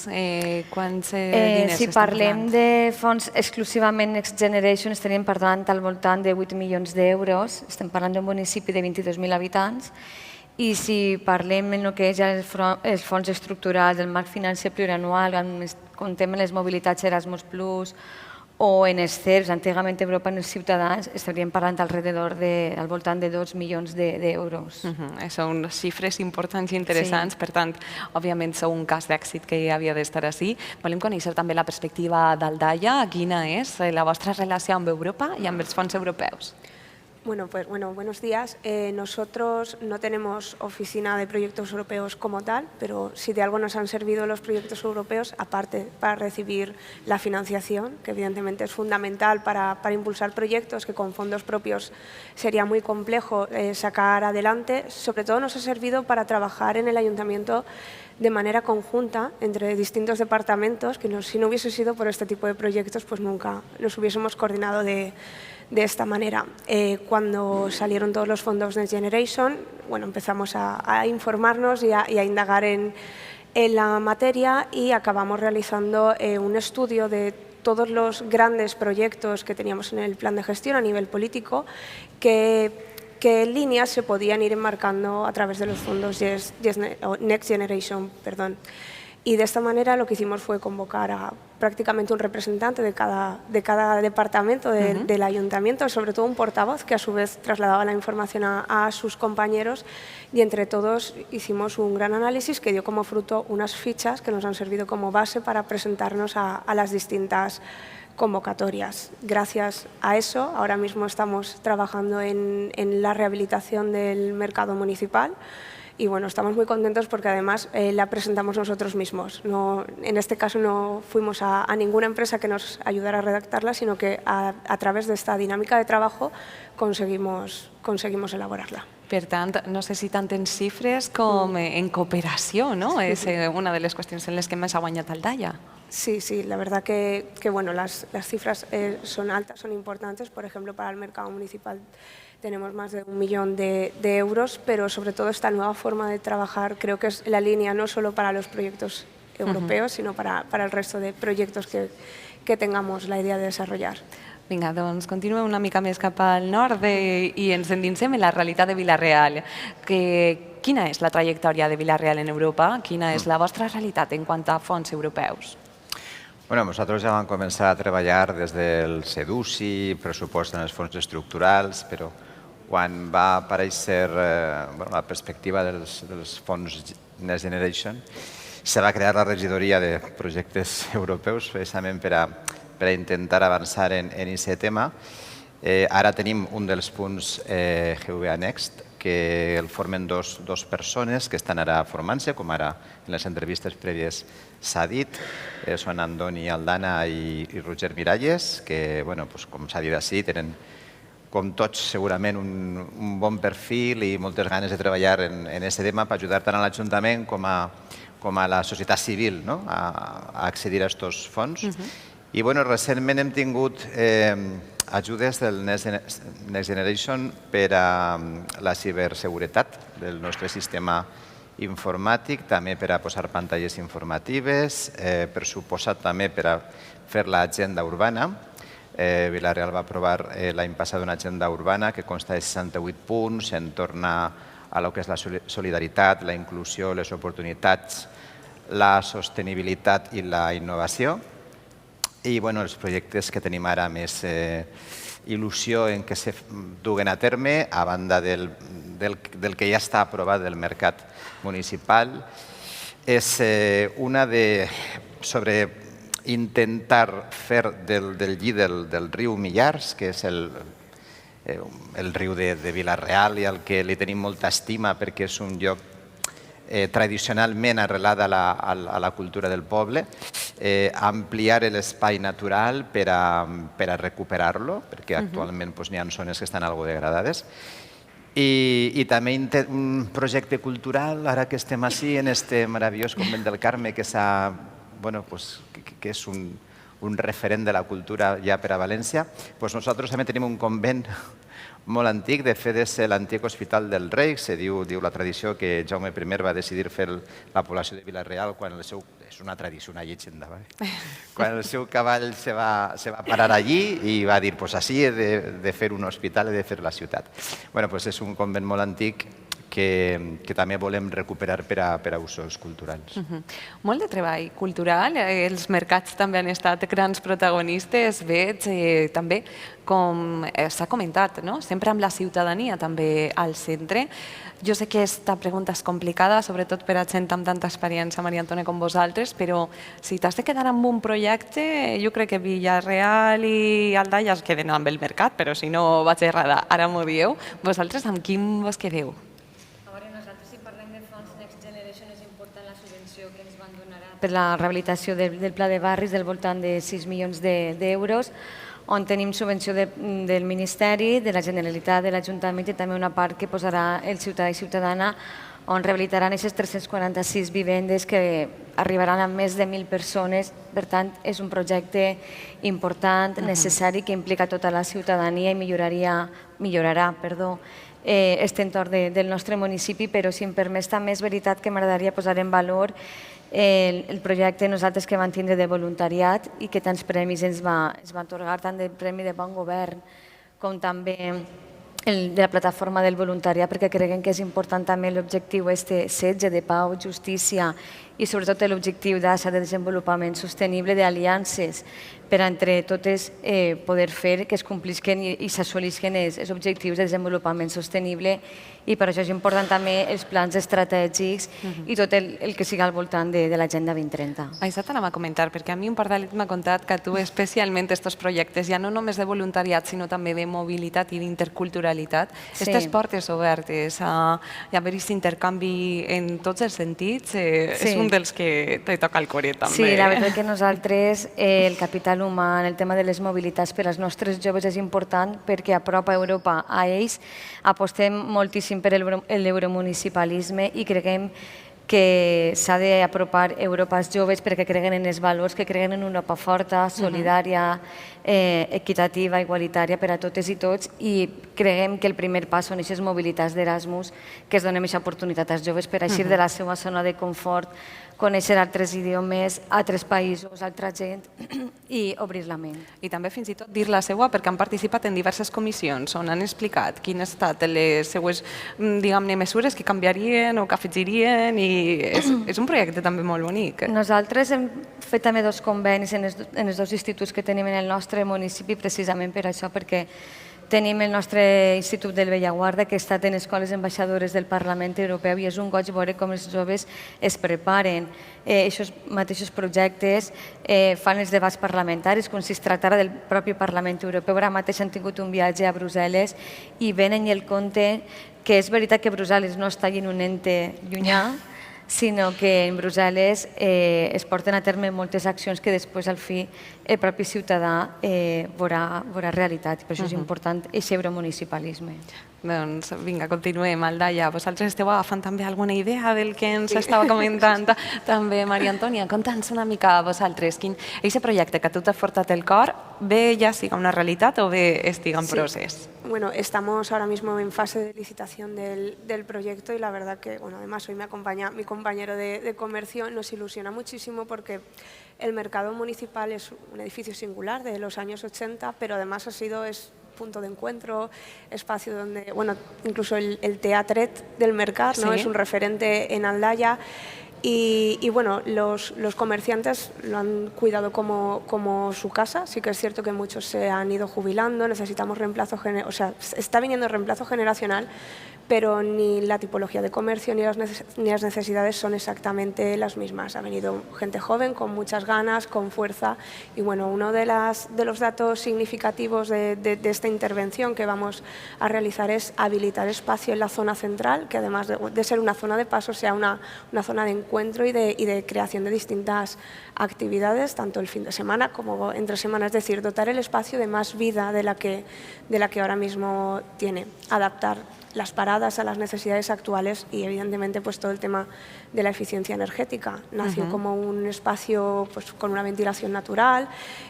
quants diners Si parlem de fons exclusivament Next Generation estaríem parlant al voltant de 8 milions d'euros. Estem parlant d'un municipi de 22.000 habitants. I si parlem en el que és els fons estructurals, el marc financer plurianual, comptem en les mobilitats Erasmus+, o en els CERFs, antigament Europa en els ciutadans, estaríem parlant al voltant de 2 milions d'euros. Són xifres importants i interessants, per tant, òbviament sou un cas d'èxit que havia d'estar així. Volem conèixer també la perspectiva d'Aldaya. Quina és la vostra relació amb Europa i amb els fons europeus? Bueno, buenos días. Nosotros no tenemos oficina de proyectos europeos como tal, pero si de algo nos han servido los proyectos europeos, aparte para recibir la financiación, que evidentemente es fundamental para impulsar proyectos que con fondos propios sería muy complejo sacar adelante, sobre todo nos ha servido para trabajar en el ayuntamiento de manera conjunta entre distintos departamentos, que si no hubiese sido por este tipo de proyectos, pues nunca nos hubiésemos coordinado de esta manera. Cuando salieron todos los fondos Next Generation, bueno, empezamos a informarnos y a indagar en la materia y acabamos realizando un estudio de todos los grandes proyectos que teníamos en el plan de gestión a nivel político, qué líneas se podían ir enmarcando a través de los fondos Next Generation. Y de esta manera lo que hicimos fue convocar a prácticamente un representante de cada departamento del ayuntamiento, sobre todo un portavoz que a su vez trasladaba la información a sus compañeros, y entre todos hicimos un gran análisis que dio como fruto unas fichas que nos han servido como base para presentarnos a las distintas convocatorias. Gracias a eso, ahora mismo estamos trabajando en la rehabilitación del mercado municipal. Y bueno, estamos muy contentos porque además la presentamos nosotros mismos. En este caso no fuimos a ninguna empresa que nos ayudara a redactarla, sino que a través de esta dinámica de trabajo conseguimos elaborarla. Per tant, no sé si tant en xifres com en cooperació, no? És una de les qüestions en les que més ha guanyat Aldaya. Sí, la verdad que bueno, las cifras son altas, son importantes. Por ejemplo, para el mercado municipal tenemos más de 1 millón de euros, pero sobre todo esta nueva forma de trabajar creo que es la línea no solo para los proyectos europeos, sino para el resto de proyectos que tengamos la idea de desarrollar. Vinga, doncs continuem una mica més cap al nord i ens endinsem en la realitat de Vila-real. Quina és la trajectòria de Vila-real en Europa? Quina és la vostra realitat en quant a fons europeus? Bueno, nosaltres ja vam començar a treballar des del SEDUCI, pressupost en els fons estructurals, però quan va aparèixer la perspectiva dels fons Next Generation, se va crear la regidoria de projectes europeus precisament per a intentar avançar en aquest tema. Ara tenim un dels punts GVA Next, que el formen dos persones que estan ara formant-se, com ara en les entrevistes prèvies s'ha dit. Són Andoni Aldana i Roger Miralles, que, com s'ha dit així, tenen, com tots, segurament un bon perfil i moltes ganes de treballar en aquest tema per ajudar tant a l'Ajuntament com a la societat civil a accedir a aquests fons. I recentment hem tingut ajudes del Next Generation per a la ciberseguretat del nostre sistema informàtic, també per a posar pantalles informatives, pressuposat també per a fer l'agenda urbana. Vila-real va aprovar l'any passat una agenda urbana que consta de 68 punts en torn a lo que és la solidaritat, la inclusió, les oportunitats, la sostenibilitat i la innovació. I els projectes que tenim ara més il·lusió en què se duguen a terme, a banda del que ja està aprovat del mercat municipal, és una sobre intentar fer del lli del riu Millars, que és el riu de Vila-real i al que li tenim molta estima perquè és un lloc tradicionalment arrelat a la cultura del poble, ampliar l'espai natural per a recuperar-lo, perquè actualment n'hi ha zones que estan algo degradades, I també un projecte cultural, ara que estem així, en este meravellós convent del Carme, que és un referent de la cultura ja per a València. Nosaltres també tenim un convent molt antic, de fet és l'antic Hospital del Rei, diu la tradició que Jaume I va decidir fer la població de Vila-real quan el seu... És una tradició, una llegenda, quan el seu cavall se va parar allí i va dir, així he de fer un hospital, he de fer la ciutat. És un convent molt antic que també volem recuperar per a usos culturals. Molt de treball cultural, els mercats també han estat grans protagonistes, veig també, com s'ha comentat, sempre amb la ciutadania també al centre. Jo sé que aquesta pregunta és complicada, sobretot per a gent amb tanta experiència, Maria Antònia, com vosaltres, però si t'has de quedar amb un projecte, jo crec que Vila-real i Aldaia es queden amb el mercat, però si no vaig errada, ara m'ho dieu. Vosaltres amb quin vos quedeu? Per la rehabilitació del Pla de Barris del voltant de 6 milions d'euros, on tenim subvenció del Ministeri, de la Generalitat, de l'Ajuntament i també una part que posarà el ciutadà i ciutadana, on rehabilitaran aquestes 346 vivendes que arribaran a més de 1.000 persones. Per tant, és un projecte important, necessari, que implica tota la ciutadania i millorarà aquest entorn del nostre municipi, però si em permets també és veritat que m'agradaria posar en valor el projecte nosaltres que vam tindre de voluntariat i que tants premis ens va atorgar, tant del Premi de Bon Govern com també de la plataforma del voluntariat, perquè creiem que és important també l'objectiu setge de pau, justícia i sobretot l'objectiu d'ASA de desenvolupament sostenible d'aliances per entre totes poder fer que es complisquen i s'assolisquen els objectius de desenvolupament sostenible, i per això és important també els plans estratègics i tot el que siga al voltant de l'Agenda 2030. Això t'anava a comentar, perquè a mi un pardalet m'ha contat que tu especialment aquests projectes, ja no només de voluntariat, sinó també de mobilitat i d'interculturalitat, aquestes portes obertes a haver aquest intercanvi en tots els sentits, és un dels que te toca el core també. Sí, la veritat que nosaltres el capital humà, el tema de les mobilitats per als nostres joves és important perquè apropa Europa a ells. Apostem moltíssim per l'euromunicipalisme i creiem que s'ha d'apropar Europa als joves perquè creguen en els valors, que creguen en una Europa forta, solidària, equitativa, igualitària per a totes i tots, i creiem que el primer pas són aquestes mobilitats d'Erasmus, que es donem aquesta oportunitat als joves per eixir de la seva zona de confort, conèixer altres idiomes, altres països, altra gent i obrir la ment. I també fins i tot dir la seva, perquè han participat en diverses comissions on han explicat quines han estat les seues mesures que canviarien o que afegirien, i és un projecte també molt bonic. Nosaltres hem fet també 2 convenis en els 2 instituts que tenim en el nostre municipi precisament per això, perquè tenim el nostre Institut del Bellaguarda, que ha estat en escoles ambaixadores del Parlament Europeu, i és un goig veure com els joves es preparen. Aquests mateixos projectes fan els debats parlamentaris, com si es tractara del propi Parlament Europeu. Ara mateix han tingut un viatge a Brussel·les i venen i el compte que és veritat que Brussel·les no està en un ente llunyà, sinó que en Brussel·les es porten a terme moltes accions que després, al fi, el propi ciutadà veurà realitat. Per això és important aquest euromunicipalisme. Doncs vinga, continuem. Aldaia, vosaltres esteu agafant també alguna idea del que ens estava comentant també Maria Antònia? Conta'ns una mica a vosaltres. Aquest projecte que a tu t'ha fortat el cor, bé ja siga una realitat o bé estiga en procés? Bueno, estamos ahora mismo en fase de licitación del proyecto y la verdad que, bueno, además hoy me acompaña mi compañero de comercio, nos ilusiona muchísimo porque el mercado municipal es un edificio singular de los años 80, pero además es punto de encuentro, espacio donde, bueno, incluso el teatret del mercado, ¿no? Es un referente en Aldaia. Y bueno, los comerciantes lo han cuidado como su casa. Sí que es cierto que muchos se han ido jubilando, necesitamos reemplazo, o sea, está viniendo reemplazo generacional, pero ni la tipología de comercio ni las necesidades son exactamente las mismas. Ha venido gente joven con muchas ganas, con fuerza, y bueno, uno de los datos significativos de esta intervención que vamos a realizar es habilitar espacio en la zona central, que además de ser una zona de paso, sea una zona de encuentro y de creación de distintas actividades, tanto el fin de semana como entre semana, es decir, dotar el espacio de más vida de la que ahora mismo tiene, adaptar las paradas a las necesidades actuales y evidentemente pues todo el tema de la eficiencia energética. Nació como un espacio pues, con una ventilación natural,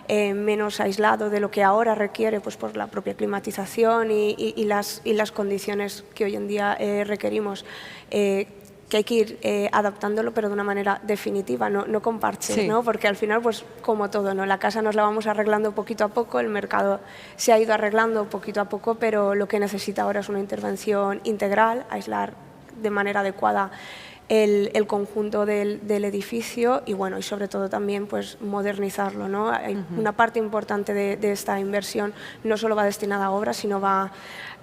menos aislado de lo que ahora requiere pues, por la propia climatización y las condiciones que hoy en día requerimos. Que hay que ir adaptándolo, pero de una manera definitiva, no con parches, Sí. ¿no? Porque al final, pues como todo, ¿no? La casa nos la vamos arreglando poquito a poco, el mercado se ha ido arreglando poquito a poco, pero lo que necesita ahora es una intervención integral, aislar de manera adecuada el conjunto del edificio y, bueno, y sobre todo también pues, modernizarlo, ¿no? Hay una parte importante de esta inversión no solo va destinada a obras, sino va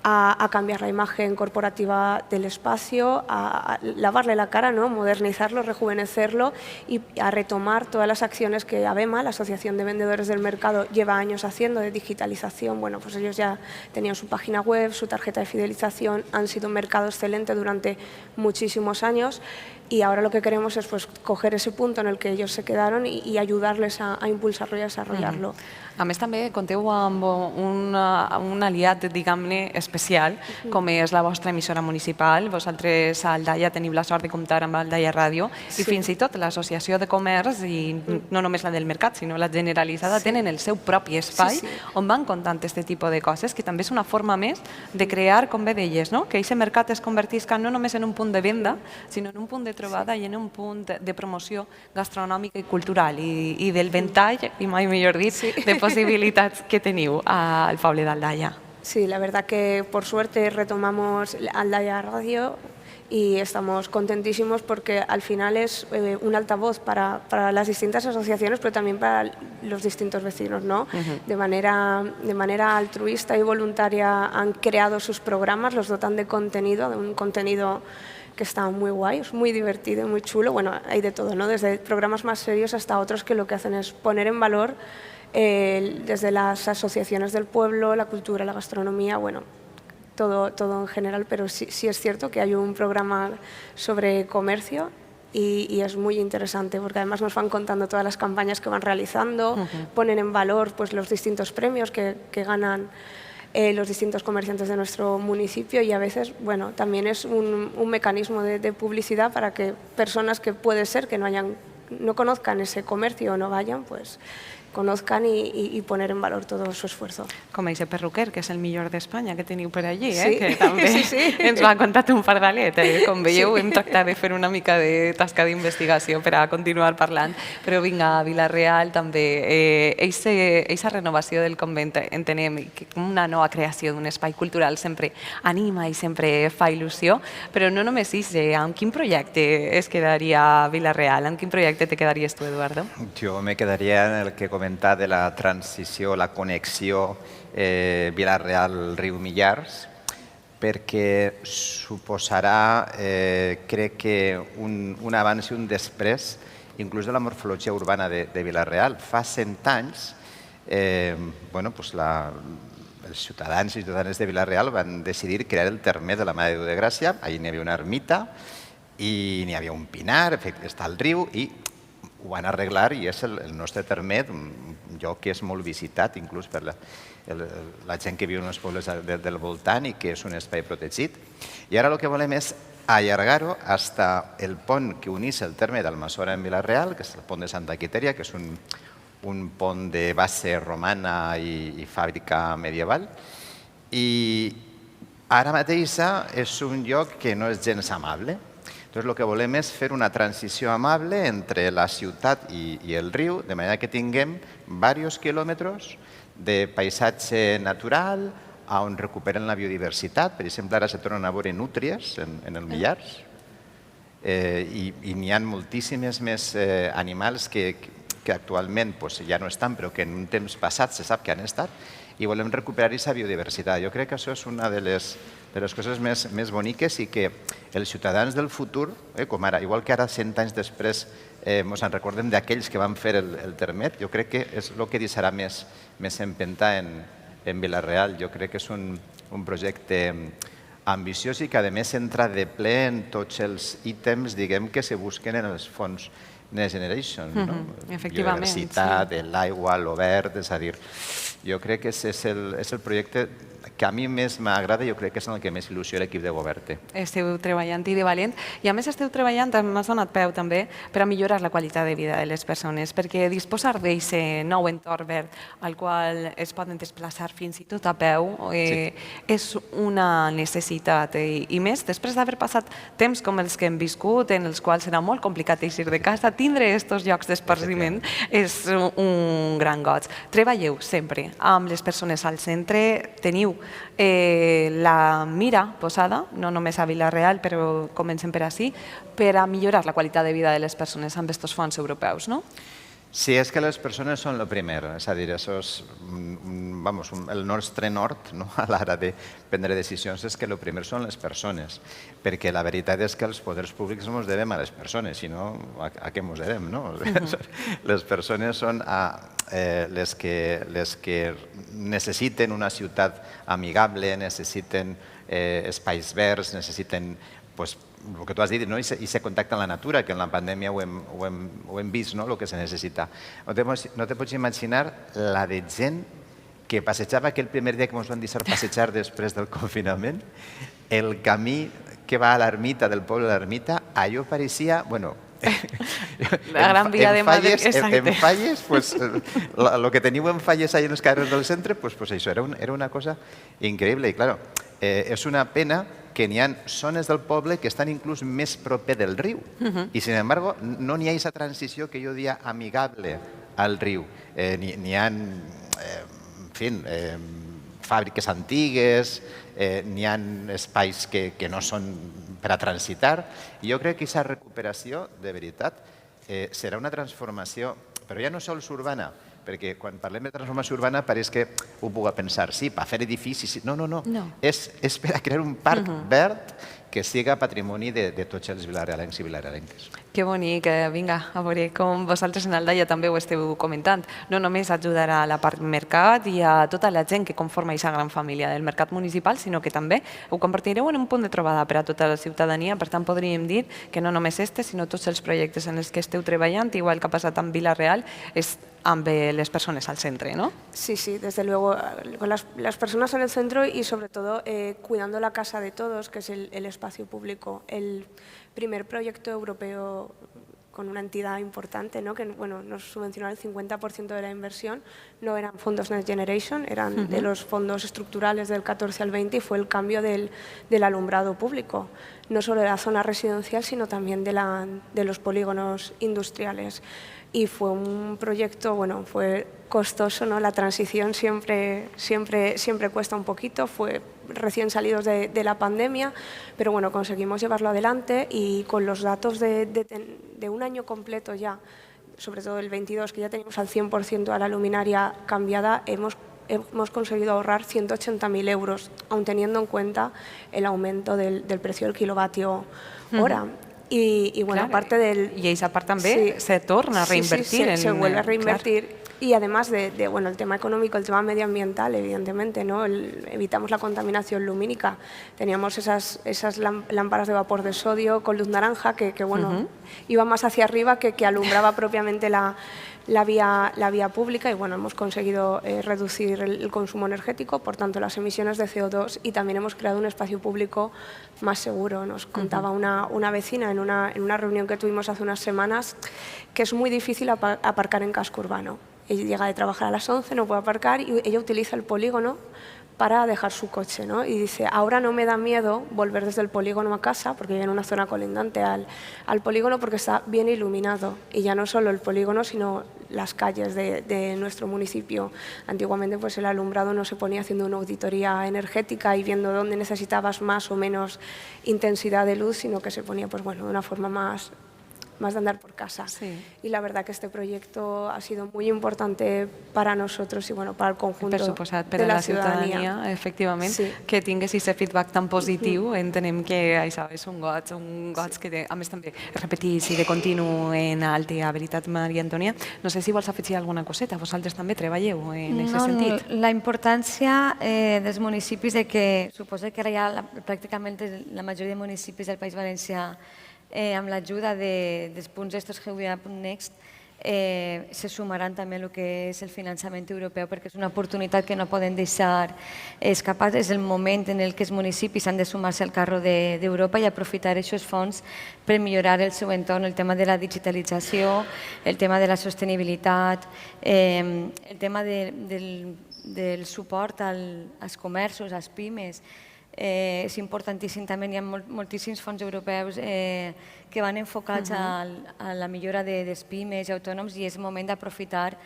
a cambiar la imagen corporativa del espacio, a lavarle la cara, ¿no? Modernizarlo, rejuvenecerlo y a retomar todas las acciones que ABEMA, la Asociación de Vendedores del Mercado, lleva años haciendo de digitalización. Bueno, pues ellos ya tenían su página web, su tarjeta de fidelización, han sido un mercado excelente durante muchísimos años y ahora lo que queremos es pues, coger ese punto en el que ellos se quedaron y ayudarles a impulsarlo y a desarrollarlo. A més, també compteu amb un aliat, diguem-ne, especial, com és la vostra emissora municipal. Vosaltres a Aldaia teniu la sort de comptar amb Aldaia Ràdio i fins i tot l'Associació de Comerç, i no només la del Mercat, sinó la generalitzada, tenen el seu propi espai on van contant aquest tipus de coses, que també és una forma més de crear, com bé deies, que aquest mercat es convertisca no només en un punt de venda, sinó en un punt de trobada i en un punt de promoció gastronòmica i cultural i del ventall, i mai millor dit, de posibilitats que teniu al poble d'Aldaia. Sí, la verdad que por suerte retomamos Aldaia Radio y estamos contentísimos porque al final es un altavoz para las distintas asociaciones, pero también para los distintos vecinos, ¿no? De manera altruista y voluntaria han creado sus programas, los dotan de un contenido que está muy guay, es muy divertido, muy chulo. Bueno, hay de todo, ¿no? Desde programas más serios hasta otros que lo que hacen es poner en valor desde las asociaciones del pueblo, la cultura, la gastronomía, bueno, todo en general, pero sí es cierto que hay un programa sobre comercio y es muy interesante porque además nos van contando todas las campañas que van realizando, ponen en valor pues, los distintos premios que ganan los distintos comerciantes de nuestro municipio y a veces, bueno, también es un mecanismo de publicidad para que personas que puede ser que no conozcan ese comercio o no vayan, pues conozcan y poner en valor todo su esfuerzo. Com aquest perruquer, que és el millor d'Espanya que teniu per allí, Sí. que també ens va contar un pardalet. Com veieu, hem tractat de fer una mica de tasca d'investigació per a continuar parlant, però vinga, a Vila-real també, aquesta renovació del convent entenem que una nova creació d'un espai cultural sempre anima i sempre fa il·lusió, però no només això, amb quin projecte es quedaria Vila-real? Amb quin projecte te quedaries tu, Eduardo? Yo me quedaría en el que comentar de la transició, la connexió Vila-real-Riu Millars, perquè suposarà, crec que, un abans i un després, inclús de la morfologia urbana de Vila-real. Fa 100 anys, els ciutadans i ciutadanes de Vila-real van decidir crear el terme de la Mare de Déu de Gràcia. Allí n'hi havia una ermita i n'hi havia un pinar, està al riu, i ho van arreglar i és el nostre termet, un lloc que és molt visitat, inclús per la gent que viu en els pobles del voltant i que és un espai protegit. I ara el que volem és allargar-ho fins el pont que unís el terme d'Almassora en Vila-real, que és el pont de Santa Quiteria, que és un pont de base romana i fàbrica medieval. I ara mateix és un lloc que no és gens amable. Entonces, lo que volem és fer una transició amable entre la ciutat i el riu, de manera que tinguem diversos quilòmetres de paisatge natural on recuperen la biodiversitat. Per exemple, ara se tornen a veure nútries en el Millars i n'hi ha moltíssimes més animals que actualment ja no estan, però que en un temps passat se sap que han estat. i volem recuperar aquesta biodiversitat. Jo crec que això és una de les coses més boniques i que els ciutadans del futur, com ara, igual que ara 100 anys després ens en recordem d'aquells que van fer el Termet, jo crec que és el que deixarà més empenta en Vila-real. Jo crec que és un projecte ambiciós i que a més entra de ple en tots els ítems, diguem, que se busquen en els fons Next Generation. Efectivament. Biodiversitat, l'aigua, lo verd, és a dir, jo crec que és el projecte que a mi més m'agrada i jo crec que és en el que més il·lusió l'equip de govern té. Esteu treballant i de valent. I a més esteu treballant, m'has donat peu també, per a millorar la qualitat de vida de les persones, perquè disposar d'aquest nou entorn verd al qual es poden desplaçar fins i tot a peu és una necessitat. I més, després d'haver passat temps com els que hem viscut, en els quals serà molt complicat eixir de casa, tindre aquests llocs d'esparciment és un gran goig. Treballeu sempre amb les persones al centre, teniu la mira posada, no només a Vila-real, però comencem per ací, per a millorar la qualitat de vida de les persones amb aquests fons europeus, no? Sí, és que les persones són el primer, és a dir, això és el nostre nord a l'hora de prendre decisions, és que el primer són les persones, perquè la veritat és que els poders públics ens devem a les persones, si no, a què ens devem, no? Les persones són les que necessiten una ciutat amigable, necessiten espais verds, necessiten el que tu has dit, i se contacte amb la natura, que en la pandèmia ho hem vist, el que se necessita. No te pots imaginar la de gent que passejava aquell primer dia que ens van deixar passejar després del confinament, el camí que va a l'ermita, del poble de l'ermita, allò pareixia, la gran via de Madrid, exacte. En Falles, el que teniu en Falles ahí en els carrers del centre, això era una cosa increïble. I, clar, és una pena que n'hi ha zones del poble que estan inclús més proper del riu. I, sin embargo, no n'hi ha aquesta transició que jo diria amigable al riu. N'hi ha, en fi, fàbriques antigues, n'hi ha espais que no són per a transitar. I jo crec que aquesta recuperació, de veritat, serà una transformació, però ja no sols urbana, perquè quan parlem de transformació urbana pareix que ho puc pensar, sí, per fer edificis, no. És per a crear un parc verd que siga patrimoni de tots els vilarealencs i vilarealenques. Que bonic, vinga, a veure com vosaltres en Aldaia també ho esteu comentant. No només ajudarà a la part mercat i a tota la gent que conforma aquesta gran família del mercat municipal, sinó que també ho convertireu en un punt de trobada per a tota la ciutadania. Per tant, podríem dir que no només sinó tots els projectes en els que esteu treballant, igual que ha passat amb Vila-real, és amb les persones al centre, ¿no? Sí, desde luego, con las personas en el centro y sobre todo cuidando la casa de todos, que es el espacio público. El primer proyecto europeo con una entidad importante, ¿no? Que nos subvencionó el 50% de la inversión, no eran fondos Next Generation, eran de los fondos estructurales del 14 al 20 y fue el cambio del alumbrado público, no solo de la zona residencial, sino también de los polígonos industriales. Y fue un proyecto, fue costoso, ¿no? La transición siempre cuesta un poquito, fue recién salidos de la pandemia, pero conseguimos llevarlo adelante y con los datos de un año completo ya, sobre todo el 22, que ya teníamos al 100% a la luminaria cambiada, hemos conseguido ahorrar 180.000 euros, aun teniendo en cuenta el aumento del precio del kilovatio hora. Y bueno, aparte del... Y esa parte también se torna a reinvertir. Se vuelve a reinvertir. Claro. Y además el tema económico, el tema medioambiental, evidentemente, ¿no? Evitamos la contaminación lumínica. Teníamos esas lámparas de vapor de sodio con luz naranja que iba más hacia arriba que alumbraba propiamente la vía pública y hemos conseguido reducir el consumo energético, por tanto las emisiones de CO2 y también hemos creado un espacio público más seguro. Nos contaba una vecina en una reunión que tuvimos hace unas semanas que es muy difícil aparcar en casco urbano. Ella llega de trabajar a las 11, no puede aparcar y ella utiliza el polígono para dejar su coche, ¿no? Y dice, ahora no me da miedo volver desde el polígono a casa, porque vive en una zona colindante al polígono, porque está bien iluminado. Y ya no solo el polígono, sino las calles de nuestro municipio. Antiguamente el alumbrado no se ponía haciendo una auditoría energética y viendo dónde necesitabas más o menos intensidad de luz, sino que se ponía de una forma más más de andar por casa. Sí. Y la verdad que este proyecto ha sido muy importante para nosotros y bueno, para el conjunto Per suposat, per de a la la ciutadania. ciutadania, efectivament, Sí. que tingués aquest feedback tan positiu, entenem que això és un goig que a més també es repeteix i de continu en Altea, veritat, Maria Antònia? No sé si vols afegir alguna coseta, vosaltres també treballeu en aquest sentit. La importància dels municipis de que suposa que ara ja pràcticament la majoria de municipis del País Valencià amb l'ajuda dels punts estos GVA.next se sumaran també el que és el finançament europeu perquè és una oportunitat que no poden deixar escapar. És el moment en el que els municipis han de sumar-se al carro d'Europa i aprofitar aquests fons per millorar el seu entorn, el tema de la digitalització, el tema de la sostenibilitat, el tema del suport als comerços, als pimes. És importantíssim també, hi ha moltíssims fons europeus que van enfocats a la millora dels pimes i autònoms i és moment d'aprofitar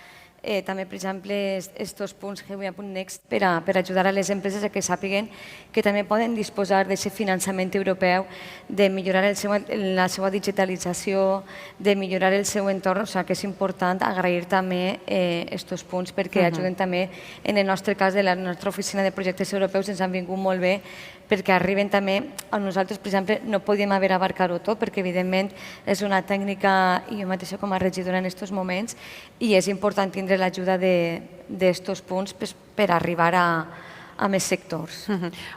també, per exemple, aquests punts GVA.next per ajudar a les empreses a que sàpiguen que també poden disposar d'aquest finançament europeu, de millorar la seva digitalització, de millorar el seu entorn, o sigui que és important agrair també aquests punts perquè ajuden també, en el nostre cas de la nostra oficina de projectes europeus ens han vingut molt bé perquè arriben també a nosaltres, per exemple, no podíem haver abarcar-ho tot perquè evidentment és una tècnica, i jo mateixa com a regidora en aquests moments, i és important tindre l'ajuda d'estos punts per arribar a més sectors.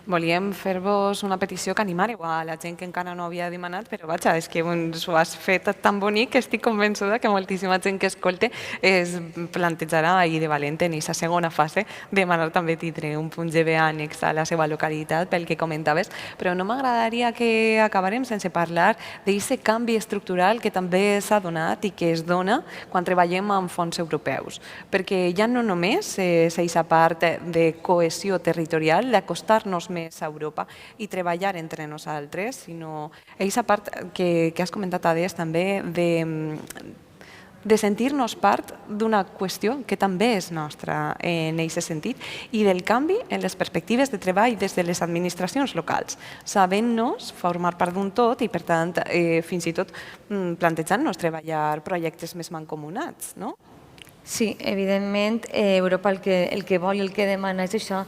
Volíem fer-vos una petició que animareu a la gent que encara no havia demanat, però vaja, és que ens ho has fet tan bonic que estic convençuda que moltíssima gent que escolte es plantejarà ahir de valent en aquesta segona fase demanar també tindre un punt GVA ànex a la seva localitat, pel que comentaves, però no m'agradaria que acabarem sense parlar d'aquest canvi estructural que també s'ha donat i que es dona quan treballem amb fons europeus, perquè ja no només és aquesta part de cohesió territorial, d'acostar-nos més a Europa i treballar entre nosaltres, sinó aquesta part que has comentat, Ades, també de sentir-nos part d'una qüestió que també és nostra en aquest sentit i del canvi en les perspectives de treball des de les administracions locals, sabent-nos formar part d'un tot i, per tant, fins i tot plantejant-nos treballar projectes més mancomunats, no? Sí, evidentment, Europa el que vol i el que demana és això,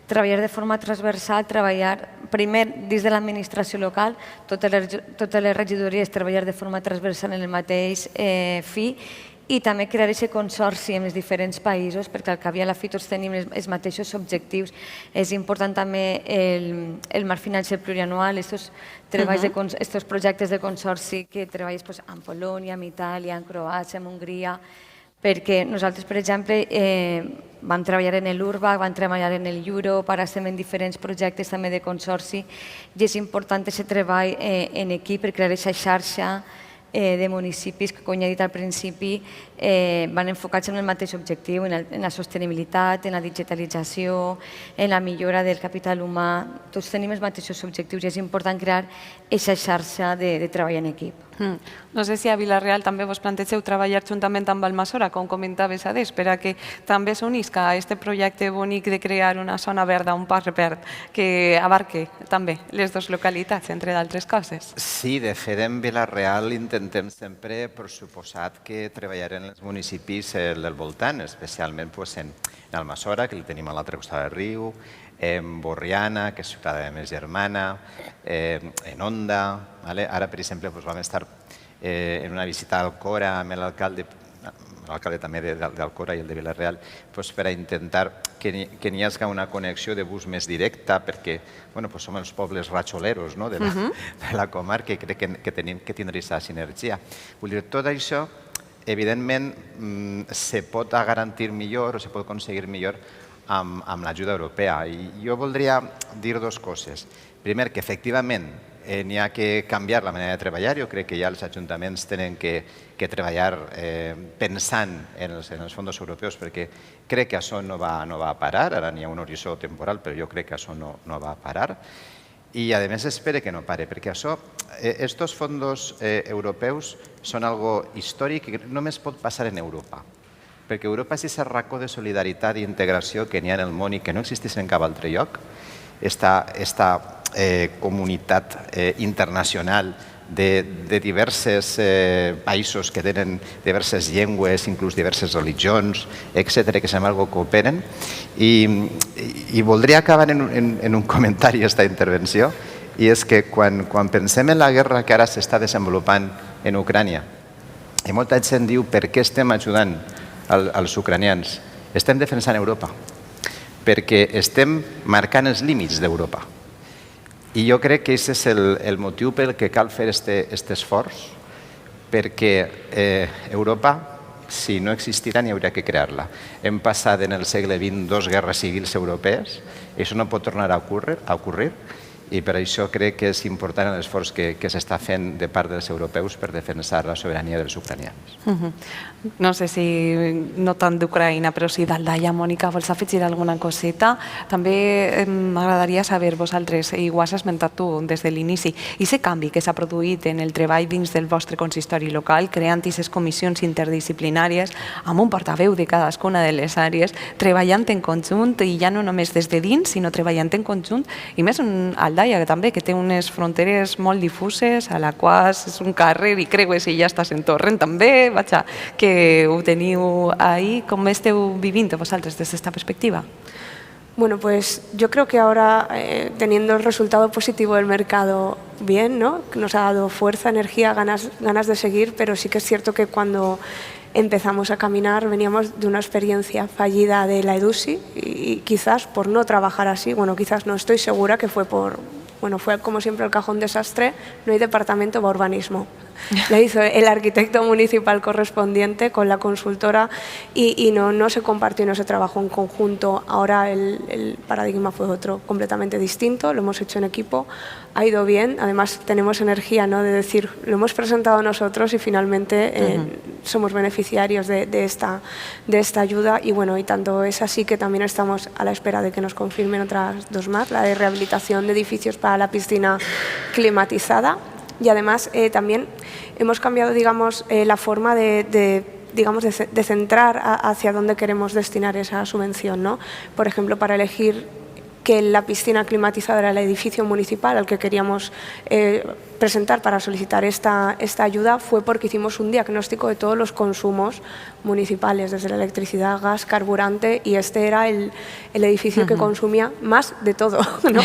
treballar de forma transversal, treballar primer dins de l'administració local, totes les regidories treballar de forma transversal en el mateix fi i també crear aquest consorci en els diferents països perquè al cap i a la fi tots tenim els mateixos objectius. És important també el marc financer plurianual, aquests projectes de consorci que treballes en Polònia, en Itàlia, en Croàcia, en Hongria, perquè nosaltres, per exemple, vam treballar en l'URBA, vam treballar en el Europe, ara estem en diferents projectes també de consorci i és important aquest treball en equip per crear aquesta xarxa de municipis que, com ja he dit al principi, van enfocats en el mateix objectiu, en la sostenibilitat, en la digitalització, en la millora del capital humà. Tots tenim els mateixos objectius i és important crear aquesta xarxa de treball en equip. No sé si a Vila-real també vos plantegeu treballar juntament amb Almassora, com comentaves, Ades, per a que també s'unisca a aquest projecte bonic de crear una zona verda, un parc verd, que abarque també les dues localitats, entre d'altres coses. Sí, de fet, en Vila-real intentem sempre, per suposat, que treballarem els municipis del voltant, especialment en Almassora, que el tenim a l'altre costat del riu, en Borriana, que és ciutat més germana, en Onda. Ara, per exemple, vam estar en una visita a Alcora amb l'alcalde també d'Alcora i el de Vila-real, per a intentar que n'hi hagi una connexió de bus més directa, perquè som els pobles ratxoleros de la comarca i crec que tenim que tindre aquesta sinergia. Vull dir, tot això, evidentment, se pot garantir millor o se pot aconseguir millor amb l'ajuda europea. I jo voldria dir dues coses. Primer, que efectivament n'hi ha que canviar la manera de treballar. Jo crec que ja els ajuntaments tenen que treballar pensant en els fons europeus perquè crec que això no va parar. Ara n'hi ha un horitzó temporal, però jo crec que això no va parar. I, a més, espero que no pare, perquè aquests fons europeus són algo històric i només pot passar en Europa. Perquè Europa és aquest racó de solidaritat i integració que n'hi ha en el món i que no existeix en cap altre lloc. Esta comunitat internacional de diversos països que tenen diverses llengües, inclús diverses religions, etc., que sembla que cooperen. I voldria acabar en un comentari a aquesta intervenció, i és que quan pensem en la guerra que ara s'està desenvolupant en Ucrània, i molta gent diu per què estem ajudant als ucranians, estem defensant Europa, perquè estem marcant els límits d'Europa. I jo crec que aquest és el motiu pel que cal fer aquest esforç, perquè Europa, si no existirà, n'hi hauria que crear-la. Hem passat en el segle XX 2 guerres civils europees, i això no pot tornar a ocórrer, i per això crec que és important l'esforç que s'està fent de part dels europeus per defensar la sobirania dels ucranians. No sé si no tant d'Ucraïna, però sí d'Aldaia. Mònica, vols afegir alguna coseta? També m'agradaria saber vosaltres, i ho has esmentat tu des de l'inici, i aquest canvi que s'ha produït en el treball dins del vostre consistori local, creant aquestes comissions interdisciplinàries amb un portaveu de cadascuna de les àrees, treballant en conjunt, i ja no només des de dins, sinó treballant en conjunt, i més Aldaia, també, que té unes fronteres molt difuses, a la qual és un carrer i creues i ja estàs en Torrent també, vaja, que ho teniu ahí. Com esteu vivint vosaltres des d'esta perspectiva? Bueno, pues yo creo que ahora, teniendo el resultado positivo del mercado bien, ¿no? Nos ha dado fuerza, energía, ganas de seguir, pero sí que es cierto que cuando empezamos a caminar veníamos de una experiencia fallida de la EDUSI y quizás por no trabajar así, bueno, quizás no, estoy segura que fue fue como siempre el cajón desastre, no hay departamento para urbanismo. La hizo el arquitecto municipal correspondiente con la consultora y no se compartió, no se trabajó en conjunto. Ahora el paradigma fue otro, completamente distinto, lo hemos hecho en equipo, ha ido bien, además tenemos energía, ¿no?, de decir, lo hemos presentado nosotros y finalmente somos beneficiarios de esta ayuda y bueno, y tanto es así que también estamos a la espera de que nos confirmen otras 2 más, la de rehabilitación de edificios para la piscina climatizada. Y además también hemos cambiado, digamos, la forma de centrar hacia dónde queremos destinar esa subvención, ¿no? Por ejemplo, para elegir que la piscina climatizada era el edificio municipal al que queríamos presentar para solicitar esta ayuda, fue porque hicimos un diagnóstico de todos los consumos municipales, desde la electricidad, gas, carburante, y este era el edificio que consumía más de todo, ¿no?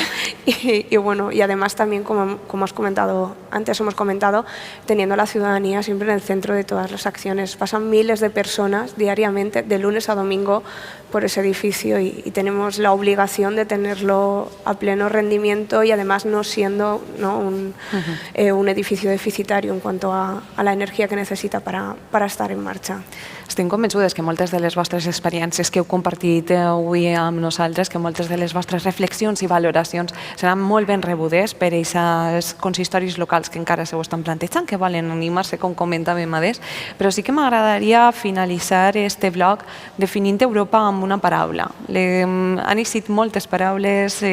Y bueno, y además también, como has comentado, antes hemos comentado, teniendo a la ciudadanía siempre en el centro de todas las acciones. Pasan miles de personas diariamente, de lunes a domingo, por ese edificio y tenemos la obligación de tenerlo a pleno rendimiento y además no siendo, ¿no?, un edificio deficitario en cuanto a la energia que necessita per estar en marxa. Estem convençudes que moltes de les vostres experiències que heu compartit avui amb nosaltres, que moltes de les vostres reflexions i valoracions seran molt ben rebudes per aquests consistoris locals que encara se ho estan plantejant, que volen animar-se, com comentàvem adés, però sí que m'agradaria finalitzar este bloc definint Europa amb una paraula. Han existit moltes paraules,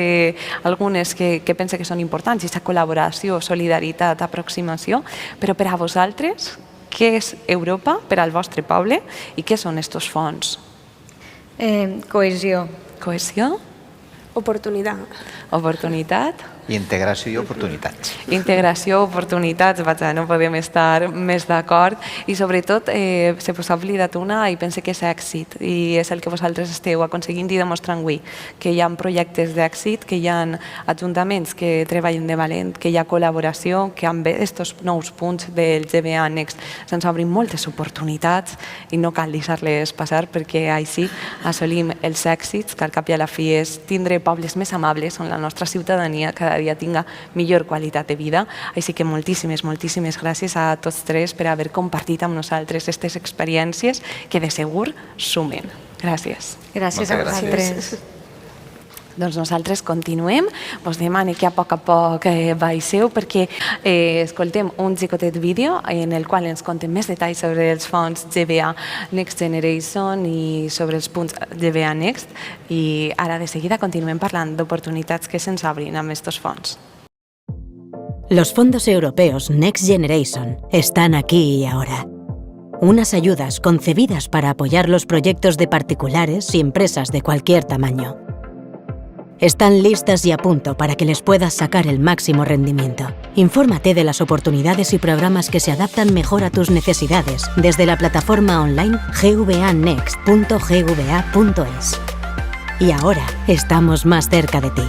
algunes que pense que són importants, aquesta col·laboració, solidaritat, aproximació, però per a vosaltres, què és Europa per al vostre poble i què són estos fons? Cohesió. Cohesió? Oportunitat. Oportunitat? Integració i oportunitats. Integració, oportunitats, vaja, no podem estar més d'acord. I sobretot, se us ha oblidat una i pense que és èxit. I és el que vosaltres esteu aconseguint i demostrant avui. Que hi ha projectes d'èxit, que hi ha ajuntaments que treballen de valent, que hi ha col·laboració, que amb aquests nous punts del GBA Next se'ns obrin moltes oportunitats i no cal deixar-les passar perquè així assolim els èxits, que al cap i a la fi és tindre pobles més amables on la nostra ciutadania cada dia tinga millor qualitat de vida. Així que moltíssimes gràcies a tots tres per haver compartit amb nosaltres aquestes experiències que de segur sumen. Gràcies. Gràcies a vosaltres. Doncs nosaltres continuem. Vos demane que a poc baixeu perquè escoltem un xicotet vídeo en el qual ens contem més detalls sobre els fons GBA Next Generation i sobre els punts GBA Next. I ara de seguida continuem parlant d'oportunitats que se'ns obrin amb aquests fons. Los fondos europeos Next Generation están aquí y ahora. Unas ayudas concebidas para apoyar los proyectos de particulares y empresas de cualquier tamaño. están listas y a punto para que les puedas sacar el máximo rendimiento. Infórmate de las oportunidades y programas que se adaptan mejor a tus necesidades desde la plataforma online gvanext.gva.es. Y ahora estamos más cerca de ti.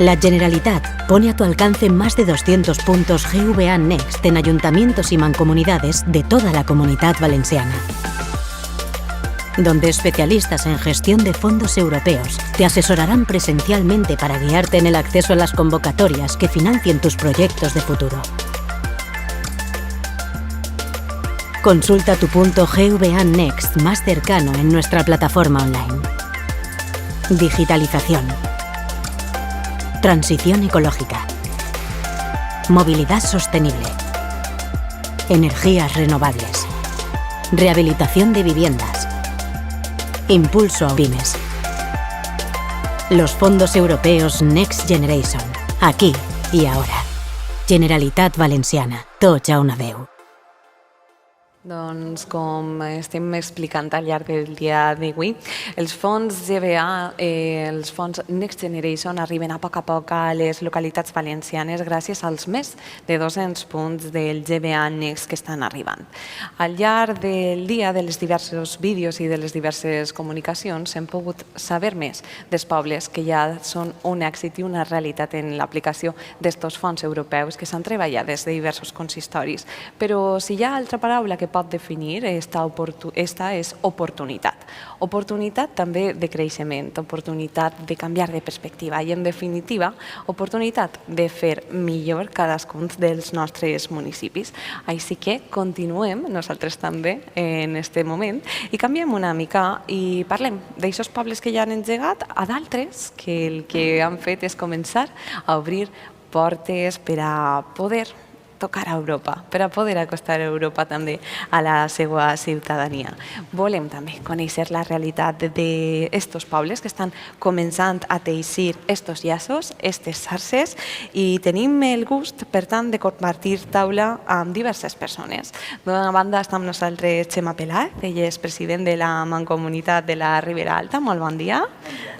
La Generalitat pone a tu alcance más de 200 puntos GVA Next en ayuntamientos y mancomunidades de toda la Comunitat Valenciana, donde especialistas en gestión de fondos europeos te asesorarán presencialmente para guiarte en el acceso a las convocatorias que financien tus proyectos de futuro. Consulta tu punto GVA Next más cercano en nuestra plataforma online. Digitalización. Transición ecológica. Movilidad sostenible. Energías renovables. Rehabilitación de viviendas. Impulso a pymes. Los fondos europeos Next Generation. Aquí y ahora. Generalitat Valenciana. Tots a una veu. Doncs, com estem explicant al llarg del dia d'avui, els fons GVA, els fons Next Generation, arriben a poc a les localitats valencianes gràcies als més de 200 punts del GVA Next que estan arribant. Al llarg del dia, de les diversos vídeos i de les diverses comunicacions, hem pogut saber més dels pobles que ja són un èxit i una realitat en l'aplicació d'estos fons europeus que s'han treballat des de diversos consistoris. Però si hi ha altra paraula que pot definir, esta és oportunitat. Oportunitat també de creixement, oportunitat de canviar de perspectiva i, en definitiva, oportunitat de fer millor cadascun dels nostres municipis. Així que continuem, nosaltres també, en aquest moment, i canviem una mica i parlem d'aixòs pobles que ja han engegat a d'altres que el que han fet és començar a obrir portes per a poder tocar a Europa, per a poder acostar a Europa també a la seva ciutadania. Volem també conèixer la realitat d'estos pobles que estan començant a teixir estos llaços, estes xarxes, i tenim el gust, per tant, de compartir taula amb diverses persones. D'una banda està amb nosaltres Xema Peláez, ell és president de la Mancomunitat de la Ribera Alta. Molt bon dia.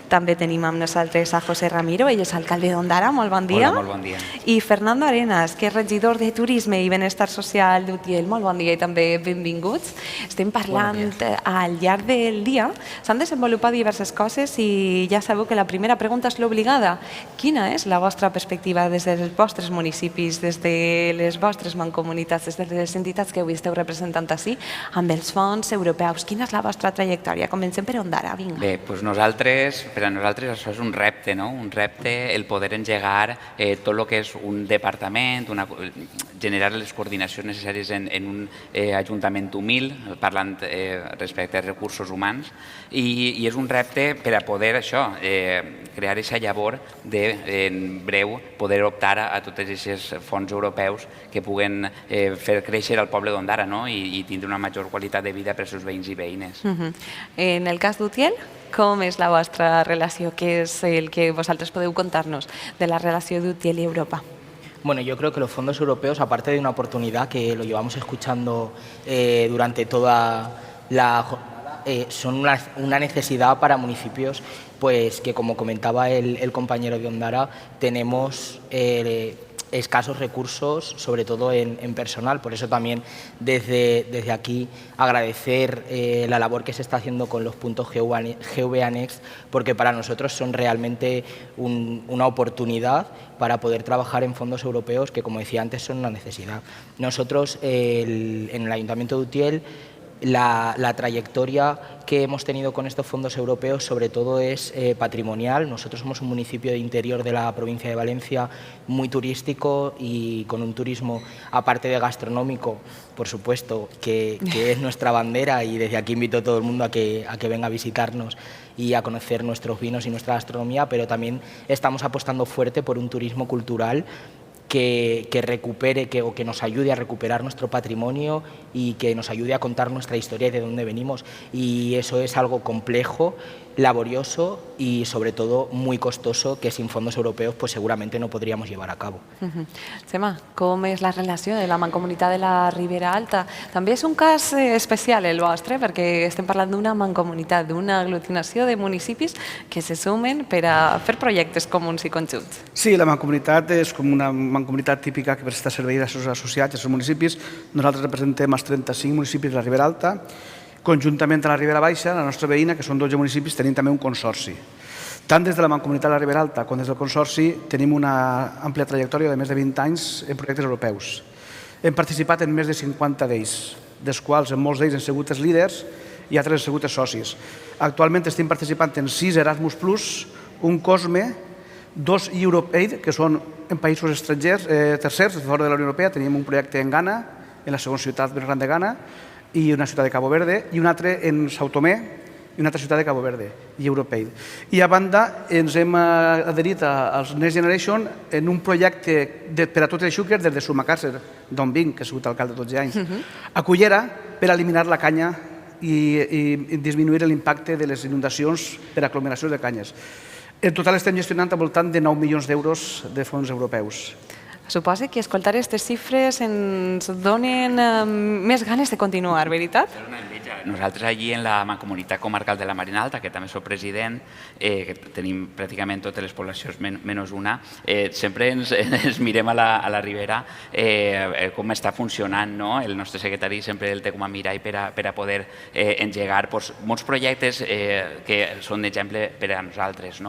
També tenim amb nosaltres a José Ramiro, ell és alcalde d'Ondara. Molt bon dia. Hola, molt bon dia. I Fernando Arenas, que és regidor de Turisme i Benestar Social d'Utiel. Molt bon dia i també benvinguts. Estem parlant al llarg del dia. S'han desenvolupat diverses coses i ja sabeu que la primera pregunta és l'obligada. Quina és la vostra perspectiva des dels vostres municipis, des de les vostres mancomunitats, des de les entitats que avui esteu representant ací, amb els fons europeus? Quina és la vostra trajectòria? Comencem per Ondara, vinga. Bé, doncs per a nosaltres això és un repte, no? Un repte el poder engegar tot el que és un departament, generar les coordinacions necessàries en un ajuntament humil, parlant respecte a recursos humans, i és un repte per a poder això, crear aquesta llavor de, en breu, poder optar a tots aquests fons europeus que puguen fer créixer el poble d'Ondara, no? I tindre una major qualitat de vida per als seus veïns i veïnes. En el cas d'Utiel, com és la vostra relació? Què és el que vosaltres podeu contar-nos de la relació d'Utiel y Europa? Bueno, yo creo que los fondos europeos, aparte de una oportunidad que lo llevamos escuchando durante toda la jornada, son una necesidad para municipios pues que, como comentaba el compañero de Ondara, tenemos escasos recursos, sobre todo en personal. Por eso también desde aquí agradecer la labor que se está haciendo con los puntos GVA Next, porque para nosotros son realmente una oportunidad para poder trabajar en fondos europeos que, como decía antes, son una necesidad. Nosotros en el Ayuntamiento de Utiel, la trayectoria que hemos tenido con estos fondos europeos sobre todo es patrimonial. Nosotros somos un municipio de interior de la provincia de Valencia muy turístico y con un turismo, aparte de gastronómico, por supuesto, que es nuestra bandera, y desde aquí invito a todo el mundo a que venga a visitarnos y a conocer nuestros vinos y nuestra gastronomía, pero también estamos apostando fuerte por un turismo cultural que recupere o que nos ayude a recuperar nuestro patrimonio y que nos ayude a contar nuestra historia y de dónde venimos. Y eso es algo complejo, laborioso y sobre todo muy costoso que sin fondos europeos pues seguramente no podríamos llevar a cabo. Xema, com és la relació de la Mancomunitat de la Ribera Alta? També és un cas especial el vostre, perquè estem parlant d'una mancomunitat, d'una aglutinació de municipis que se sumen per a fer projectes comuns i conjunts. Sí, la mancomunitat és com una mancomunitat típica que presta serveis als seus associats, als seus municipis. Nosaltres representem els 35 municipis de la Ribera Alta. Conjuntament a la Ribera Baixa, la nostra veïna, que són 12 municipis, tenim també un consorci. Tant des de la Mancomunitat de la Ribera Alta com des del consorci tenim una àmplia trajectòria de més de 20 anys en projectes europeus. Hem participat en més de 50 d'ells, dels quals en molts d'ells hem sigut els líders i altres hem sigut els socis. Actualment estem participant en 6 Erasmus+, un COSME, 2 EuropeAid, que són en països estrangers, tercers, de fora de la Unió Europea. Tenim un projecte en Ghana, en la segona ciutat més gran de Ghana, i una ciutat de Cabo Verde, i un altre en Sao Tomé, i una altra ciutat de Cabo Verde, i EuropeAid. I a banda ens hem adherit als Next Generation en un projecte per a tots els xúquers des de Sumacàrcer, d'on vinc, que he sigut alcalde 12 anys, a Cullera, per eliminar la canya i disminuir l'impacte de les inundacions per aglomeracions de canyes. En total estem gestionant al voltant de 9 milions d'euros de fons europeus. Suposo que escoltar aquestes xifres ens donen més ganes de continuar, veritat? Nosaltres allí en la Mancomunitat Comarcal de la Marina Alta, que també soc president, que tenim pràcticament totes les poblacions menys una, sempre ens mirem a la Ribera com està funcionant. El nostre secretari sempre el té com a mirall per a poder engegar molts projectes que són d'exemple per a nosaltres.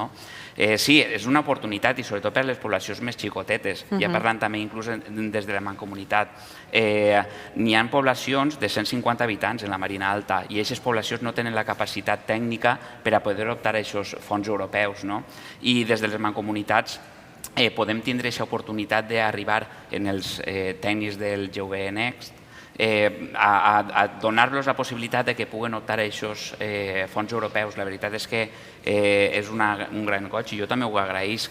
Sí, és una oportunitat i sobretot per a les poblacions més xicotetes. Ja parlant també inclús des de la Mancomunitat. N'hi ha poblacions de 150 habitants en la Marina Alta i aquestes poblacions no tenen la capacitat tècnica per a poder optar a aquests fons europeus. I des de les mancomunitats podem tindre aquesta oportunitat d'arribar en els tècnics del GUE Next a donar-los la possibilitat que puguen optar a aquests fons europeus. La veritat és que és un gran goig i jo també ho agraïsc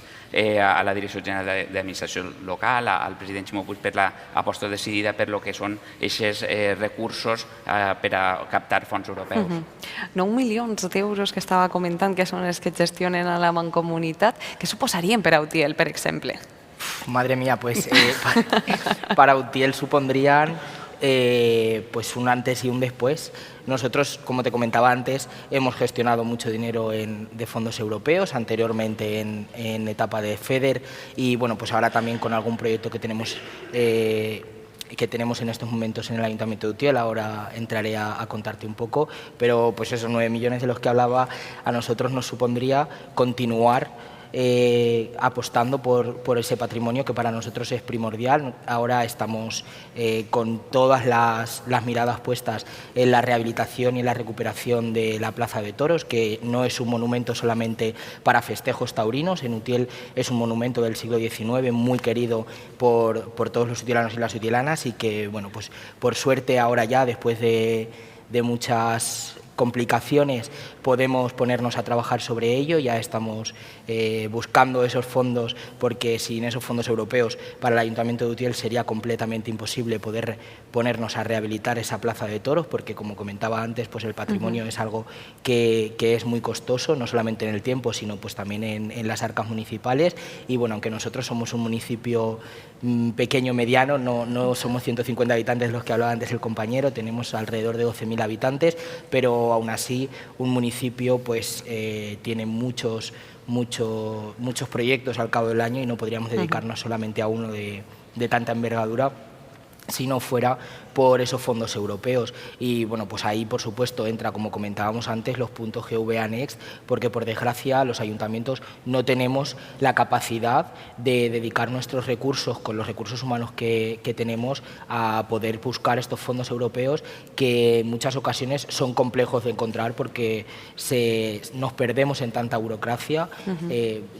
a la Direcció General d'Administració Local, al president Ximo Puig per l'aposta decidida per lo que són aquests recursos per a captar fons europeus. 9 milions d'euros que estava comentant que són els que gestionen a la Mancomunitat. Què suposarien per a Utiel, per exemple? Madre mía, pues para Utiel supondrían pues un antes y un después. Nosotros, como te comentaba antes, hemos gestionado mucho dinero de fondos europeos, anteriormente en etapa de FEDER y bueno, pues ahora también con algún proyecto que tenemos en estos momentos en el Ayuntamiento de Utiel. Ahora entraré a contarte un poco, pero pues esos 9 millones de los que hablaba a nosotros nos supondría continuar apostando por ese patrimonio que para nosotros es primordial. Ahora estamos con todas las miradas puestas en la rehabilitación y en la recuperación de la Plaza de Toros, que no es un monumento solamente para festejos taurinos. En Utiel es un monumento del siglo XIX muy querido por todos los utielanos y las utielanas y que, bueno, pues por suerte ahora ya, después de muchas complicaciones, podemos ponernos a trabajar sobre ello. Ya estamos buscando esos fondos, porque sin esos fondos europeos para el Ayuntamiento de Utiel sería completamente imposible poder ponernos a rehabilitar esa plaza de toros, porque como comentaba antes, pues el patrimonio es algo que es muy costoso, no solamente en el tiempo, sino pues también en las arcas municipales. Y bueno, aunque nosotros somos un municipio pequeño, mediano, no somos 150 habitantes los que hablaba antes el compañero, tenemos alrededor de 12.000 habitantes, pero aún así un municipio pues tiene muchos proyectos al cabo del año y no podríamos dedicarnos solamente a uno de tanta envergadura si no fuera por esos fondos europeos. Y bueno, pues ahí por supuesto entra, como comentábamos antes, los puntos GVA Next, porque por desgracia los ayuntamientos no tenemos la capacidad de dedicar nuestros recursos con los recursos humanos que tenemos a poder buscar estos fondos europeos, que en muchas ocasiones son complejos de encontrar porque nos perdemos en tanta burocracia.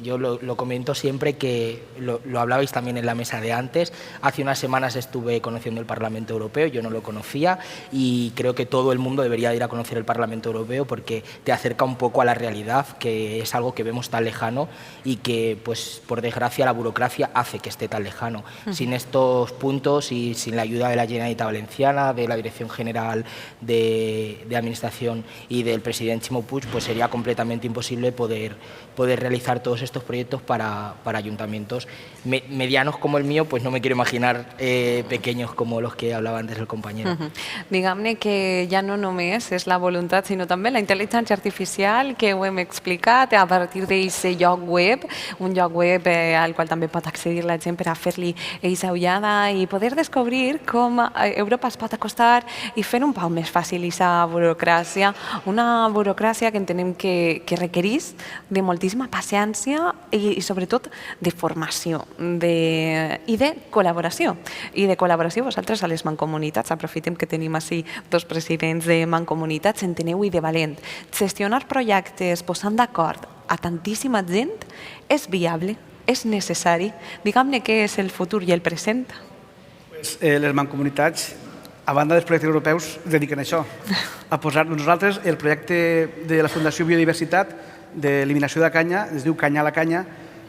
Yo lo comento siempre, que lo hablabais también en la mesa de antes. Hace unas semanas estuve con conociendo el Parlamento Europeo, yo no lo conocía y creo que todo el mundo debería ir a conocer el Parlamento Europeo porque te acerca un poco a la realidad, que es algo que vemos tan lejano y que, pues, por desgracia, la burocracia hace que esté tan lejano. Sin estos puntos y sin la ayuda de la Generalitat Valenciana, de la Dirección General de Administración y del presidente Ximo Puig, pues sería completamente imposible poder realizar todos estos proyectos para ayuntamientos medianos como el mío, pues no me quiero imaginar pequeños como los que hablaba antes el compañero. Diguem-ne que ja no només és la voluntat, sinó també la intel·ligència artificial, que ho hem explicat a partir d'aquest lloc web, un lloc web al qual també pot accedir la gent per a fer-li aquesta ullada i poder descobrir com Europa es pot acostar i fer un pau més fàcil aquesta burocràcia, una burocràcia que entenem que requereix de moltíssima paciència i sobretot de formació i de col·laboració. I de col·laboració vosaltres a les mancomunitats, aprofitem que tenim així dos presidents de mancomunitats, enteneu i de valent. Gestionar projectes posant d'acord a tantíssima gent és viable, és necessari. Diguem-ne què és el futur i el present. Les mancomunitats, a banda dels projectes europeus, es dediquen a això, a posar nosaltres el projecte de la Fundació Biodiversitat d'eliminació de canya, es diu Canya a la Canya,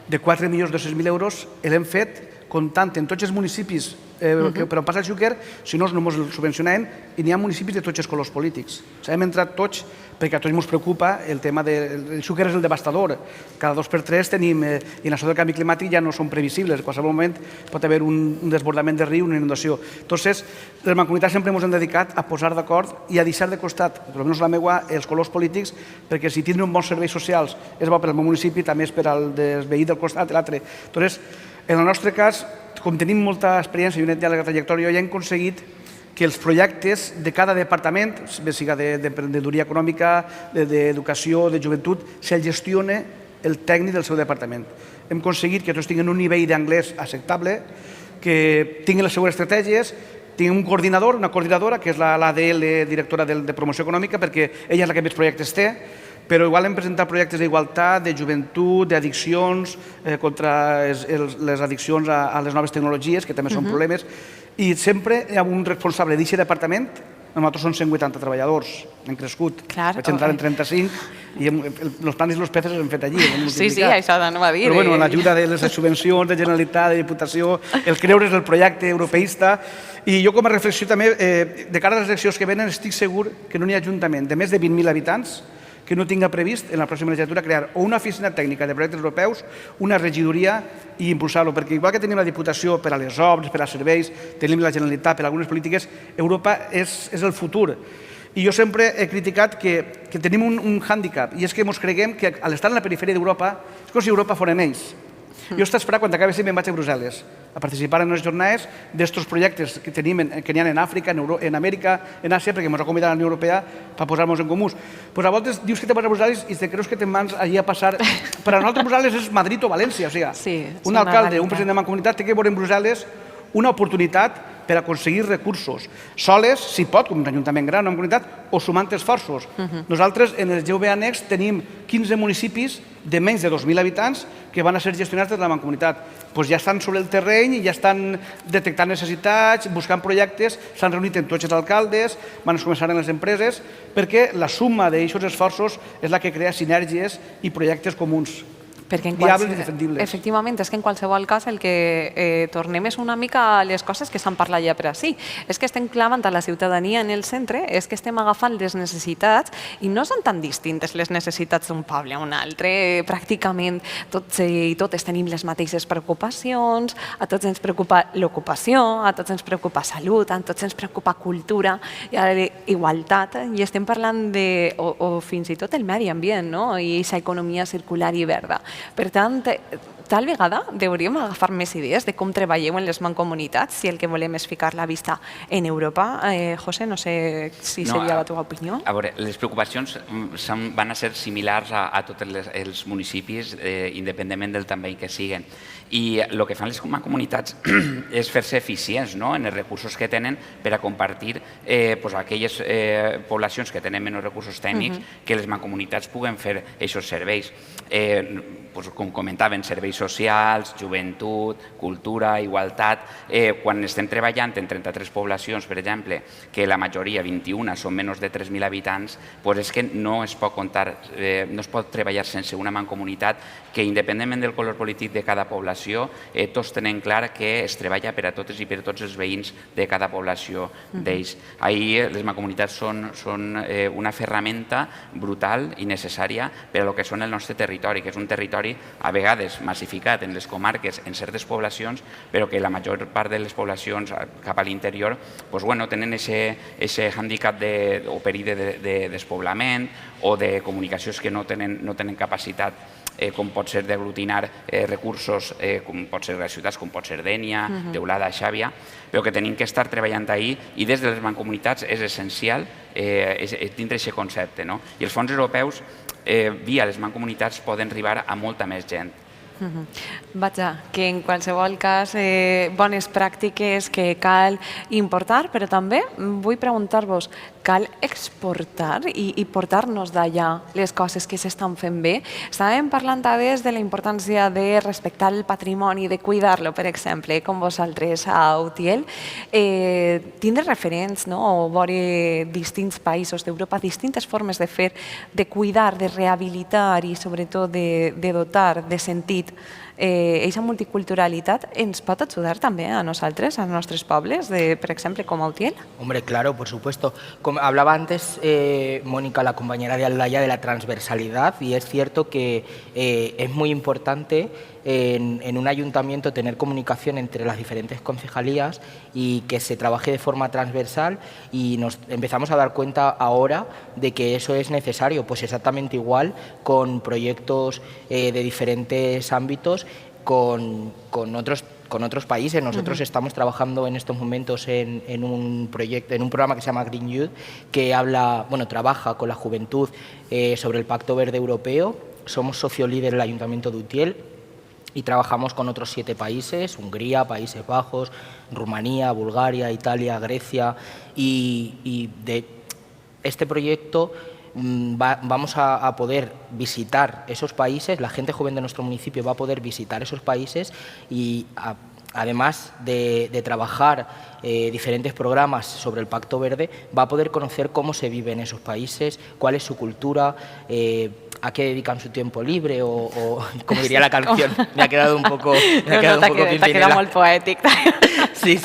de 4.200.000 euros, l'hem fet comptant en tots els municipis per on passa el Xúquer, si no ens el subvencionaven, i n'hi ha municipis de tots els colors polítics. Hem entrat tots, perquè a tots ens preocupa el tema del Xúquer és el devastador. Cada 2 per 3 tenim, i en això del canvi climàtic ja no són previsibles, en qualsevol moment pot haver un desbordament de riu, una inundació. Entonces, les mancomunitats sempre ens hem dedicat a posar d'acord i a deixar de costat, almenys la meva, els colors polítics, perquè si tindre uns bons serveis socials és bo per al meu municipi, també és per al veí del costat, l'altre. Entonces, en el nostre cas, com tenim molta experiència i una llarga trajectòria, ja hem aconseguit que els projectes de cada departament, bé siga d'emprenedoria econòmica, d'educació, de joventut, se'l gestione el tècnic del seu departament. Hem aconseguit que tots tinguin un nivell d'anglès acceptable, que tinguin les seues estratègies, tinguin un coordinador, una coordinadora, que és l'ADL, directora de promoció econòmica, perquè ella és la que més projectes té, però igual hem presentat projectes d'igualtat, de joventut, d'addiccions, contra les addiccions a les noves tecnologies, que també són problemes, i sempre hi ha un responsable d'aquest departament. Nosaltres som 180 treballadors, hem crescut, vaig entrar en 35 i els plans i els peces els hem fet allí. Sí, això d'anava a dir. Però amb l'ajuda de les subvencions, de Generalitat, de Diputació, el creure's el projecte europeista. I jo com a reflexió també, de cara a les eleccions que venen, estic segur que no hi ha ajuntament de més de 20.000 habitants que no tinga previst en la pròxima legislatura crear o una oficina tècnica de projectes europeus, una regidoria i impulsar-lo, perquè igual que tenim la Diputació per a les obres, per als serveis, tenim la Generalitat per a algunes polítiques, Europa és el futur. I jo sempre he criticat que tenim un hàndicap, i és que ens creguem que a l'estar en la perifèria d'Europa és com si Europa foren ells. Jo estic esperant, quan acabi me'n vaig a Brussel·les, a participar en les jornades d'estos projectes que n'hi ha en Àfrica, en Amèrica, en Àsia, perquè ens ha convidat la Unió Europea per posar-nos en comú. Però a voltes dius que te vas a Brussel·les i te creus que te'n vas allí a passar... Per a nosaltres Brussel·les és Madrid o València, o sigui, un alcalde, un president de mancomunitat té que veure en Brussel·les una oportunitat per aconseguir recursos. Soles, si pot, com un ajuntament gran, una comunitat, o sumant esforços. Nosaltres, en el GUBA Next, tenim 15 municipis de menys de 2.000 habitants que van a ser gestionats des de la mancomunitat. Ja estan sobre el terreny i ja estan detectant necessitats, buscant projectes, s'han reunit amb tots els alcaldes, van començar en les empreses, perquè la suma d'aquests esforços és la que crea sinergies i projectes comuns. Viables i defendibles. Efectivament, és que en qualsevol cas el que tornem és una mica a les coses que s'han parlat ja per ací. És que estem clavant a la ciutadania en el centre, és que estem agafant les necessitats i no són tan distintes les necessitats d'un poble a un altre. Pràcticament tots i totes tenim les mateixes preocupacions, a tots ens preocupa l'ocupació, a tots ens preocupa salut, a tots ens preocupa cultura, igualtat, i estem parlant de, o fins i tot el medi ambient, i aquesta economia circular i verda. Per tant, tal vegada hauríem agafar més idees de com treballeu en les mancomunitats si el que volem és ficar la vista en Europa. José, no sé si seria la teva opinió. A veure, les preocupacions van a ser similars a tots els municipis, independentment del també que siguen. I el que fan les mancomunitats és fer-se eficients en els recursos que tenen per a compartir aquelles poblacions que tenen menys recursos tècnics que les mancomunitats puguen fer aquests serveis. com comentaven, serveis socials, joventut, cultura, igualtat. Quan estem treballant en 33 poblacions, per exemple, que la majoria, 21, són menys de 3.000 habitants, és que no es pot treballar sense una mancomunitat que, independentment del color polític de cada població, tots tenen clar que es treballa per a totes i per a tots els veïns de cada població d'ells. Ahir les mancomunitats són una ferramenta brutal i necessària per a lo que són el nostre territori, que és un territori a vegades massificat en les comarques, en certes poblacions, però que la major part de les poblacions cap a l'interior tenen aquest hàndicap o perill de despoblament o de comunicacions que no tenen capacitat, com pot ser d'aglutinar recursos, com pot ser les ciutats, com pot ser Dénia, Teulada, Xàbia, però que tenim que estar treballant ahir i des de les mancomunitats és essencial tindre aquest concepte. I els fons europeus, via les mancomunitats, poden arribar a molta més gent. Vaja, que en qualsevol cas bones pràctiques que cal importar, però també vull preguntar-vos, cal exportar i portar-nos d'allà les coses que s'estan fent bé? Estàvem parlant des de la importància de respectar el patrimoni, de cuidar-lo, per exemple, com vosaltres a Utiel. Tindre referents o veure distints països d'Europa, distintes formes de fer, de cuidar, de rehabilitar i sobretot de dotar de sentit aquesta multiculturalitat ens pot ajudar també a nosaltres, als nostres pobles, per exemple, com a Utiel? Hombre, claro, por supuesto. Como hablaba antes Mónica, la compañera de Aldaya, de la transversalidad, y es cierto que es muy importante en un ayuntamiento tener comunicación entre las diferentes concejalías y que se trabaje de forma transversal, y nos empezamos a dar cuenta ahora de que eso es necesario, pues exactamente igual con proyectos de diferentes ámbitos con otros países. Nosotros estamos trabajando en estos momentos en un proyecto, en un programa que se llama Green Youth, que trabaja con la juventud sobre el Pacto Verde Europeo. Somos socio líder del Ayuntamiento de Utiel y trabajamos con otros 7 países: Hungría, Países Bajos, Rumanía, Bulgaria, Italia, Grecia, y de este proyecto vamos a poder visitar esos países, la gente joven de nuestro municipio va a poder visitar esos países y además de trabajar diferentes programas sobre el Pacto Verde, va a poder conocer cómo se vive en esos países, cuál es su cultura, a qué dedican su tiempo libre o como diría la canción, me ha quedado un poco... T'ha quedat molt poètic. Sí,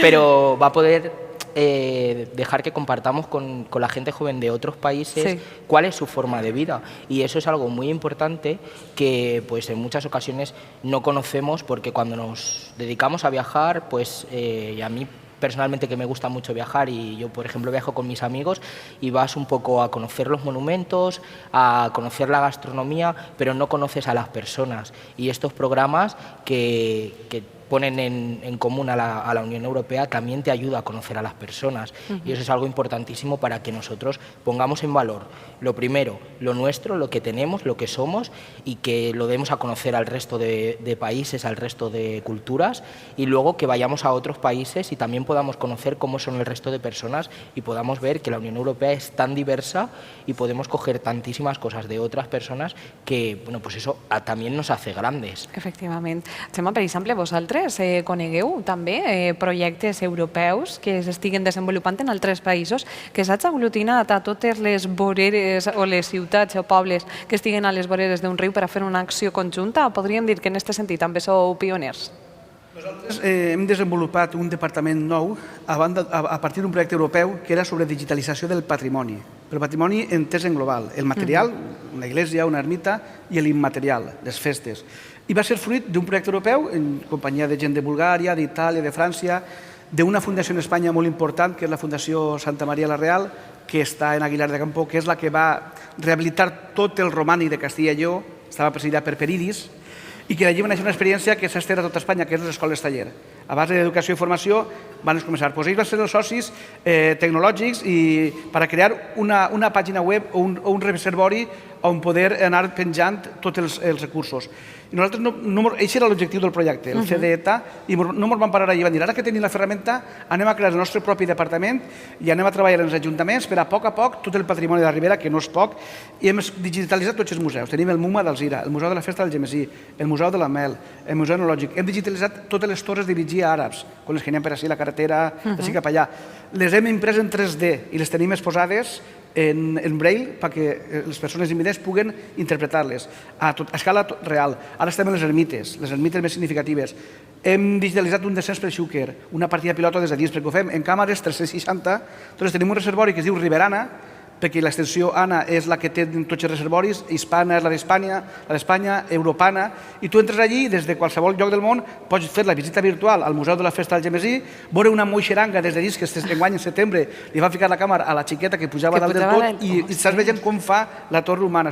pero va a poder dejar que compartamos con la gente joven de otros países cuál es su forma de vida, y eso es algo muy importante que pues en muchas ocasiones no conocemos, porque cuando nos dedicamos a viajar, pues y a mí personalmente, que me gusta mucho viajar, y yo por ejemplo viajo con mis amigos, y vas un poco a conocer los monumentos, a conocer la gastronomía, pero no conoces a las personas, y estos programas que ponen en común a la Unión Europea también te ayuda a conocer a las personas, y eso es algo importantísimo para que nosotros pongamos en valor lo primero, lo nuestro, lo que tenemos, lo que somos, y que lo demos a conocer al resto de países, al resto de culturas, y luego que vayamos a otros países y también podamos conocer cómo son el resto de personas y podamos ver que la Unión Europea es tan diversa y podemos coger tantísimas cosas de otras personas que, pues eso también nos hace grandes. Efectivament. Gemma, per exemple, vosaltres conegueu també projectes europeus que s'estiguen desenvolupant en altres països, que s'hagi aglutinat a totes les voreres o les ciutats o pobles que estiguen a les voreres d'un riu per a fer una acció conjunta, o podríem dir que en aquest sentit també sou pioners? Nosaltres hem desenvolupat un departament nou a partir d'un projecte europeu que era sobre digitalització del patrimoni, però patrimoni entès en global, el material, una església, una ermita, i l'immaterial, les festes. I va ser fruit d'un projecte europeu en companyia de gent de Bulgària, d'Itàlia, de França, d'una fundació en Espanya molt important, que és la Fundació Santa Maria la Real, que està en Aguilar de Campoo, que és la que va rehabilitar tot el romànic de Castilla i Lleó, estava presidida per Peridis, i que allí va néixer una experiència que s'ha estès a tota Espanya, que és les escoles taller. a base d'educació i formació, van començar. Ells van ser els socis tecnològics per crear una pàgina web o un reservori on poder anar penjant tots els recursos. I nosaltres, això era l'objectiu del projecte, el CDETA, i no ens vam parar allà i vam dir, ara que tenim la ferramenta, anem a crear el nostre propi departament i anem a treballar en els ajuntaments per a poc tot el patrimoni de la Ribera, que no és poc, i hem digitalitzat tots els museus. Tenim el MUMA d'Alzira, el Museu de la Festa del Gemesí, el Museu de la Mel, el Museu Etnològic. Hem digitalitzat totes les torres de vigia àrabs, quan les que n'hi ha per així la carretera, d'ací cap allà. Les hem imprès en 3D i les tenim exposades en braille perquè les persones invidents puguen interpretar-les a escala real. Ara estem en les ermites més significatives. Hem digitalitzat un descens per Xúquer, una partida pilota des de dins, perquè ho fem en càmeres 360. Doncs tenim un reservori que es diu Riberana, perquè l'extensió ANA és la que té tots els reservoris, Hispana és la d'Espanya, Europana, i tu entres allí i des de qualsevol lloc del món pots fer la visita virtual al Museu de la Festa del Gemesí, veure una moixeranga des de dins, que enguany en setembre li va ficar la càmera a la xiqueta que pujava dalt del tot i estàs veient com fa la torre humana.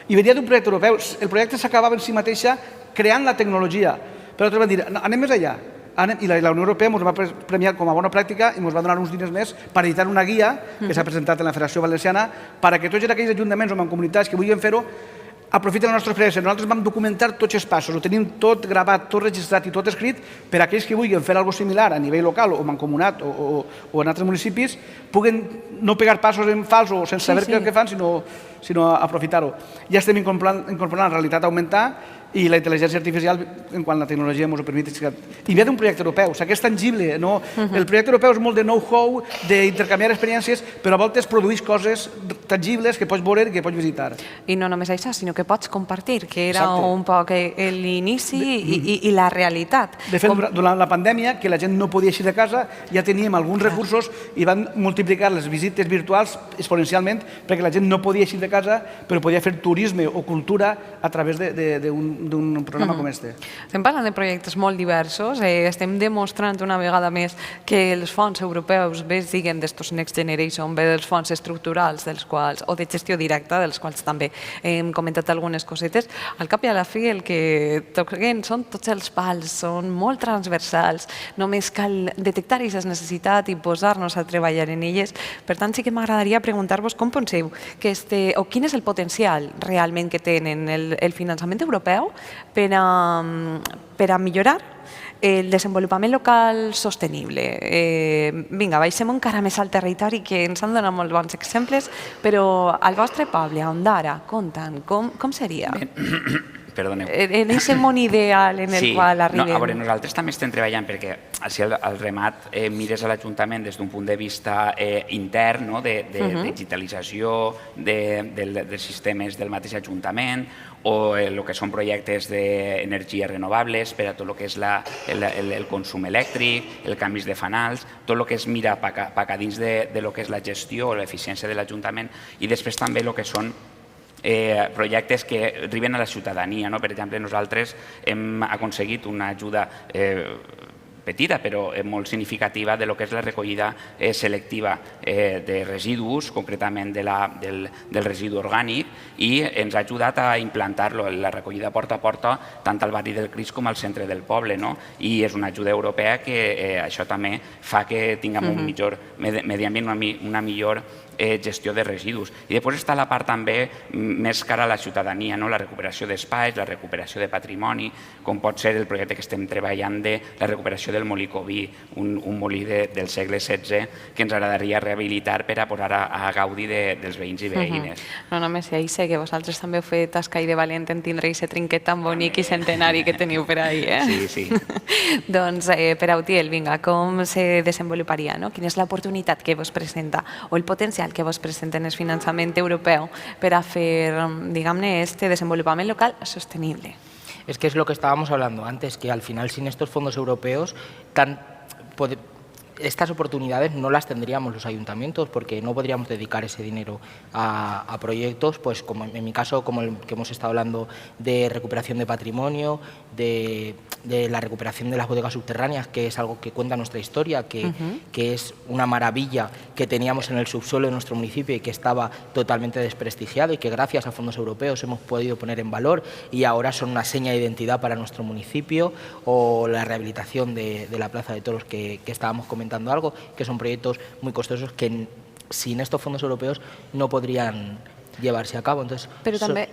I venia d'un projecte europeu. El projecte s'acabava en si mateixa creant la tecnologia, però nosaltres vam dir, anem més allà. I la Unió Europea ens va premiar com a bona pràctica i ens va donar uns diners més per editar una guia que s'ha presentat en la Federació Valenciana perquè tots aquells ajuntaments o mancomunitats que vulguin fer-ho aprofiten la nostra experiència. Nosaltres vam documentar tots els passos, ho tenim tot gravat, tot registrat i tot escrit per a aquells que vulguin fer alguna cosa similar a nivell local o mancomunat o en altres municipis puguen no pegar passos en fals o sense saber què fan, sinó aprofitar-ho. Ja estem incorporant la realitat augmentada i la intel·ligència artificial en quan la tecnologia ens ho permet. I ve d'un projecte europeu, que és tangible. El projecte europeu és molt de know-how, d'intercanviar experiències, però a voltes produeix coses tangibles que pots veure i que pots visitar. I no només això, sinó que pots compartir, que era un poc l'inici i la realitat. De fet, durant la pandèmia, que la gent no podia eixir de casa, ja teníem alguns recursos i van multiplicar les visites virtuals exponencialment perquè la gent no podia eixir de casa, però podia fer turisme o cultura a través d'un programa com este. Estem parlant de projectes molt diversos, estem demostrant una vegada més que els fons europeus, bé siguin d'estos Next Generation, bé dels fons estructurals o de gestió directa, dels quals també hem comentat algunes cosetes, al cap i a la fi el que toquen són tots els pals, són molt transversals, només cal detectar aquestes necessitats i posar-nos a treballar en elles. Per tant, sí que m'agradaria preguntar-vos com penseu o quin és el potencial realment que tenen el finançament europeu per a millorar el desenvolupament local sostenible. Vinga, baixem encara més al territori, que ens han donat molts bons exemples, però al vostre poble, a Ondara, compten, com seria? Perdoneu. En aquest món ideal en el qual arribem. A veure, nosaltres també estem treballant perquè si el remat mires a l'Ajuntament des d'un punt de vista intern, de digitalització dels sistemes del mateix Ajuntament o el que són projectes d'energies renovables per a tot el que és el consum elèctric, el canvis de fanals, tot el que es mira cap a dins de lo que és la gestió o l'eficiència de l'Ajuntament i després també el que són projectes que arriben a la ciutadania. Per exemple, nosaltres hem aconseguit una ajuda petita però molt significativa de lo que és la recollida selectiva de residus, concretament del residu orgànic, i ens ha ajudat a implantar-lo, la recollida porta a porta, tant al barri del Cris com al centre del poble. I és una ajuda europea que això també fa que tinguem un millor medi ambient, una millor gestió de residus. I després està la part també més cara a la ciutadania, la recuperació d'espais, la recuperació de patrimoni, com pot ser el projecte que estem treballant de la recuperació del molí Coví, un molí del segle XVI que ens agradaria rehabilitar per a posar a gaudi dels veïns i veïnes. No només ahir sé que vosaltres també heu fet tasca i de valent en tindre aquest trinquet tan bonic i centenari que teniu per ahir. Sí. Doncs per a Utiel, vinga, com se desenvoluparia? Quina és l'oportunitat que vos presenta o el potencial que vos presenten el finançament europeu per a fer, diguem-ne, este desenvolupament local sostenible. Es que es lo que estábamos hablando antes, que al final sin estos fondos europeos estas oportunidades no las tendríamos los ayuntamientos porque no podríamos dedicar ese dinero a proyectos, pues como en mi caso, como el que hemos estado hablando de recuperación de patrimonio, de la recuperación de las bodegas subterráneas, que es algo que cuenta nuestra historia, que es una maravilla que teníamos en el subsuelo de nuestro municipio y que estaba totalmente desprestigiado y que gracias a fondos europeos hemos podido poner en valor y ahora son una seña de identidad para nuestro municipio, o la rehabilitación de la Plaza de Toros que estábamos comentando algo, que son proyectos muy costosos que sin estos fondos europeos no podrían llevar-se a cabo. Entonces, però també,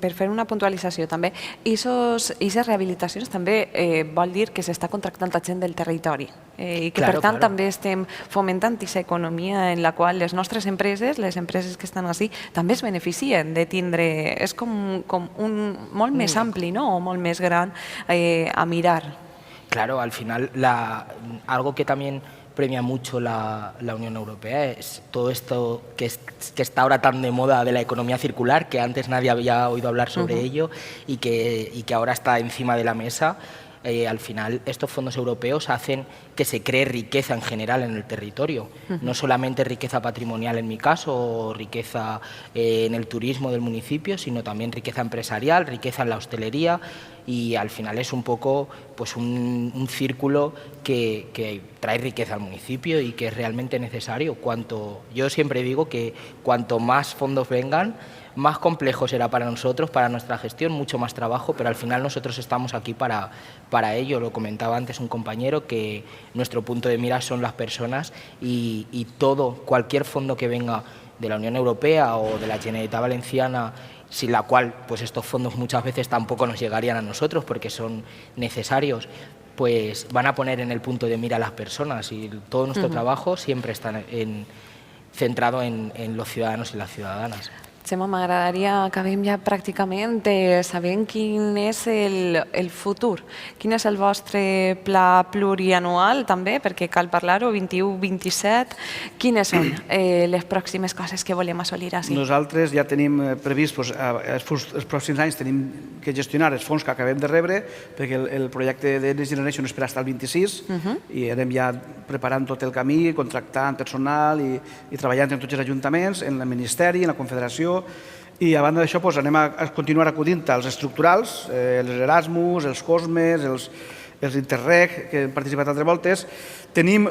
per fer una puntualització, també, aquestes rehabilitacions també vol dir que s'està contractant gent del territori i que, per tant, també estem fomentant aquesta economia en la qual les nostres empreses, les empreses que estan així, també es beneficien de tindre... És com un molt més ampli, no?, o molt més gran a mirar. Claro, al final, algo que también premia mucho la Unión Europea es todo esto que está ahora tan de moda de la economía circular, que antes nadie había oído hablar sobre ello y que ahora está encima de la mesa. Al final estos fondos europeos hacen que se cree riqueza en general en el territorio, no solamente riqueza patrimonial en mi caso, o riqueza en el turismo del municipio, sino también riqueza empresarial, riqueza en la hostelería, y al final es un poco pues un círculo que trae riqueza al municipio y que es realmente necesario. Yo siempre digo que cuanto más fondos vengan, más complejo será para nosotros, para nuestra gestión, mucho más trabajo, pero al final nosotros estamos aquí para ello. Lo comentaba antes un compañero, que nuestro punto de mira son las personas y cualquier fondo que venga de la Unión Europea o de la Generalitat Valenciana, sin la cual pues estos fondos muchas veces tampoco nos llegarían a nosotros porque son necesarios, pues van a poner en el punto de mira a las personas, y todo nuestro trabajo siempre está centrado en los ciudadanos y las ciudadanas. Xema, m'agradaria, acabem ja pràcticament sabent quin és el futur, quin és el vostre pla plurianual també, perquè cal parlar-ho, 21-27, quines són les pròximes coses que volem assolir així? Nosaltres ja tenim previst, els pròxims anys tenim que gestionar els fons que acabem de rebre, perquè el projecte de Next Generation és per estar al 26 i anem ja preparant tot el camí, contractant personal i treballant en tots els ajuntaments, en el Ministeri, en la Confederació, i a banda d'això anem a continuar acudint als estructurals, els Erasmus, els Cosmes, els Interreg, que hem participat altres voltes. Tenim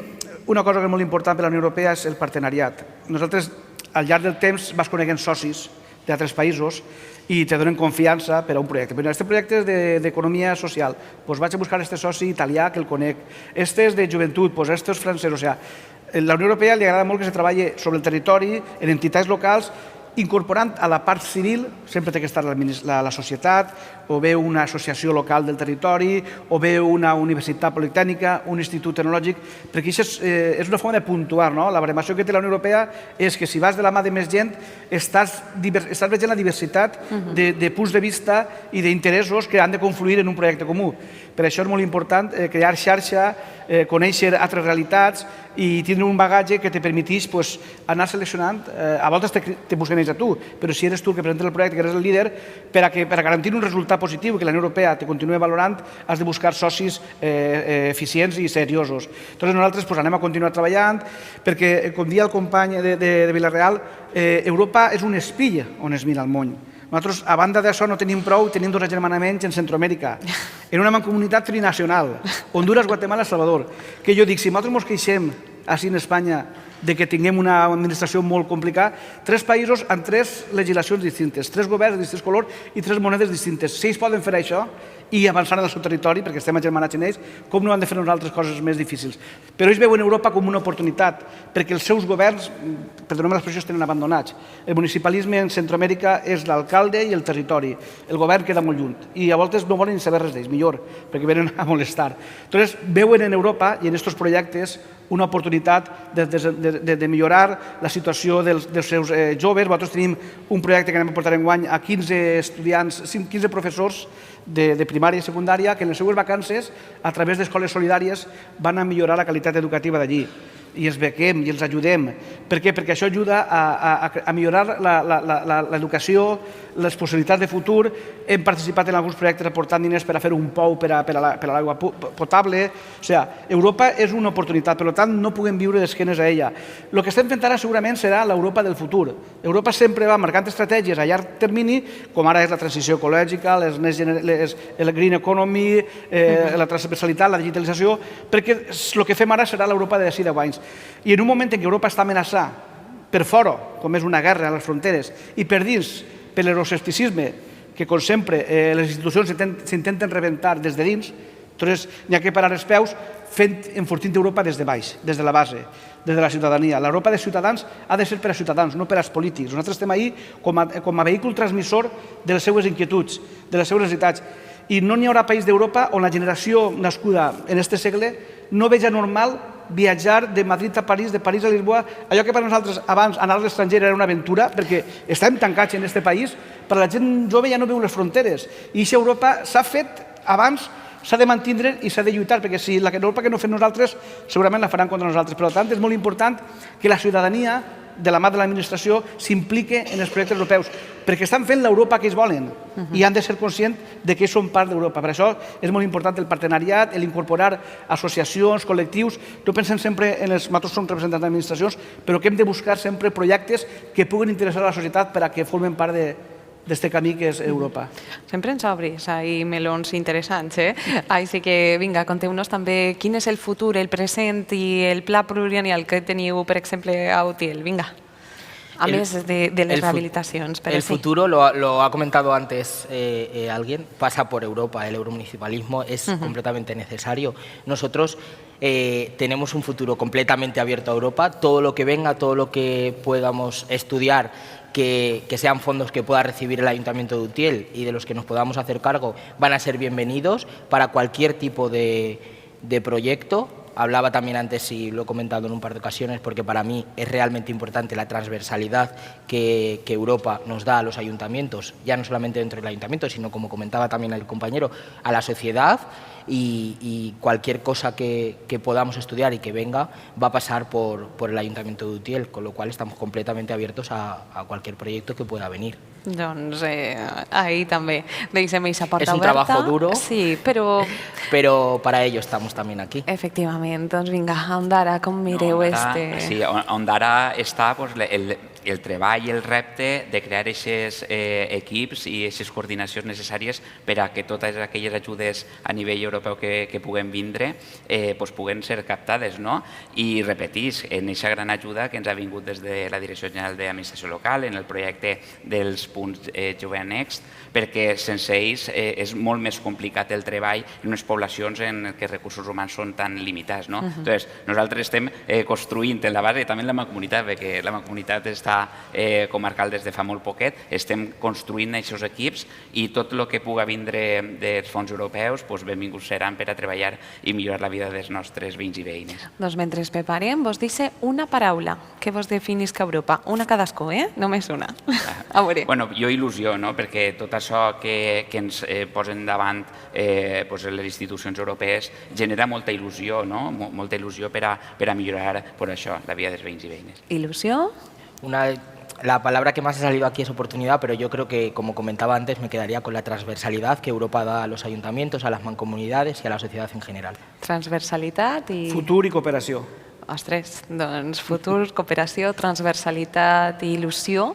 una cosa que és molt important per a la Unió Europea, és el partenariat. Nosaltres, al llarg del temps, vas coneguent socis d'altres països i te donen confiança per a un projecte. Però aquest projecte és d'economia social, doncs vaig a buscar aquest soci italià que el conec. Este és de joventut, doncs este és francès. O sigui, a la Unió Europea li agrada molt que se treballi sobre el territori, en entitats locals, incorporant a la part civil, sempre té que estar la societat, o bé una associació local del territori, o bé una universitat politècnica, un institut tecnològic, perquè això és una forma de puntuar, no? La baremació que té la Unió Europea és que si vas de la mà de més gent estàs veient la diversitat de punts de vista i d'interessos que han de confluir en un projecte comú. Per això és molt important crear xarxa, conèixer altres realitats i tindre un bagatge que te permetís anar seleccionant. A voltes te busquen ells a tu, però si eres tu el que presenta el projecte, que eres el líder, per a garantir un resultat positiu que la Unió Europea te continua valorant, has de buscar socis eficients i seriosos. Llavors nosaltres anem a continuar treballant, perquè, com deia el company de Vila-real, Europa és un espill on es mira el món. Nosaltres, a banda d'això, no tenim prou, tenim dos agermanaments en Centroamèrica, en una mancomunitat trinacional, Honduras, Guatemala, Salvador, que jo dic, si nosaltres ens queixem així en Espanya de que tinguem una administració molt complicada, 3 països amb 3 legislacions distintes, 3 governs de distints colors i 3 monedes distintes. Si ells poden fer això i avançar en el seu territori, perquè estem agermanats en ells, com no han de fer nosaltres coses més difícils? Però ells veuen Europa com una oportunitat, perquè els seus governs, perdoneu-me l'expressió, tenen abandonats. El municipalisme en Centroamèrica és l'alcalde i el territori. El govern queda molt lluny i a voltes no volen ni saber res d'ells, millor, perquè venen a molestar. Llavors, veuen en Europa i en aquests projectes una oportunitat de millorar la situació dels seus joves. Nosaltres tenim un projecte que anem a portar enguany a 15 estudiants, 15 professors de primària i secundària que en les seues vacances, a través d'escoles solidàries, van a millorar la qualitat educativa d'allí. I els bequem i els ajudem. Per què? Perquè això ajuda a millorar l'educació, les possibilitats de futur. Hem participat en alguns projectes aportant diners per a fer un pou per a l'aigua potable. O sigui, Europa és una oportunitat, per tant no puguem viure d'esquenes a ella. El que estem fent ara segurament serà l'Europa del futur. Europa sempre va marcant estratègies a llarg termini, com ara és la transició ecològica, el green economy, la transversalitat, la digitalització, perquè el que fem ara serà l'Europa de d'ací 10 anys. I en un moment en què Europa està amenaçada per fora, com és una guerra a les fronteres, i per dins, per l'euroscepticisme, que com sempre les institucions s'intenten rebentar des de dins, doncs n'hi ha que parar els peus enfortint Europa des de baix, des de la base, des de la ciutadania. L'Europa de ciutadans ha de ser per a ciutadans, no per als polítics. Nosaltres estem ahí com a vehicle transmissor de les seues inquietuds, de les seues necessitats. I no n'hi haurà país d'Europa on la generació nascuda en aquest segle no veja normal viatjar de Madrid a París, de París a Lisboa. Allò que per nosaltres abans anar a l'estranger era una aventura, perquè estem tancats en aquest país, per a la gent jove ja no veu les fronteres. I aquesta Europa s'ha fet abans, s'ha de mantindre i s'ha de lluitar, perquè si l'Europa que no fem nosaltres segurament la faran contra nosaltres. Per tant, és molt important que la ciutadania, de la mà de l'administració, s'implique en els projectes europeus, perquè estan fent l'Europa que ells volen i han de ser conscients de que són part d'Europa. Per això és molt important el partenariat, l'incorporar associacions, col·lectius. No pensem sempre en els... Nosaltres som representants d'administracions, però que hem de buscar sempre projectes que puguin interessar a la societat per a que formen part d'aquest camí que és Europa. Sempre ens obris i melons interessants, Així que, vinga, conteu-nos també quin és el futur, el present i el pla plurianual que teniu, per exemple, a UTIEL. Vinga. A més de les rehabilitaciones. El futuro, lo ha comentado antes alguien, pasa por Europa. El euromunicipalismo es completamente necesario. Nosotros tenemos un futuro completamente abierto a Europa. Todo lo que venga, todo lo que podamos estudiar, que sean fondos que pueda recibir el Ayuntamiento de UTIEL y de los que nos podamos hacer cargo, van a ser bienvenidos para cualquier tipo de proyecto. Hablaba también antes, y lo he comentado en un par de ocasiones, porque para mí es realmente importante la transversalidad que Europa nos da a los ayuntamientos, ya no solamente dentro del ayuntamiento, sino, como comentaba también el compañero, a la sociedad, y cualquier cosa que podamos estudiar y que venga va a pasar por el Ayuntamiento de UTIEL, con lo cual estamos completamente abiertos a cualquier proyecto que pueda venir. Doncs ahí també deixem aquesta porta oberta. És un trabajo duro, sí, però para ello estamos también aquí. Efectivament, doncs vinga, Ondara, com mireu este... Sí, Ondara està el treball i el repte de crear aquests equips i aquestes coordinacions necessàries per a que totes aquelles ajudes a nivell europeu que puguem vindre puguen ser captades. I repetís, en aquesta gran ajuda que ens ha vingut des de la Direcció General d'Administració Local, en el projecte dels punts GeuVEA Next, perquè sense ells és molt més complicat el treball en unes poblacions en què els recursos humans són tan limitats. Entonces, nosaltres estem construint en la base, també en la Mancomunitat, perquè la Mancomunitat està comarcal des de fa molt poquet, estem construint aquests equips i tot el que puga vindre dels fons europeus, benvinguts seran per a treballar i millorar la vida dels nostres veïns i veïnes. Doncs mentre es preparem, vos dice una paraula que vos definisca Europa. Una cadascú, només una. A veure. Jo il·lusió, perquè tot això que ens posen davant les institucions europees genera molta il·lusió, molta il·lusió per a millorar això, la vida dels veïns i veïnes. Il·lusió? La palabra que más ha salido aquí es oportunidad, pero yo creo que, como comentaba antes, me quedaría con la transversalidad que Europa da a los ayuntamientos, a las mancomunidades y a la sociedad en general. Transversalitat i... Futur i cooperació. Ostres, doncs futur, cooperació, transversalitat i il·lusió,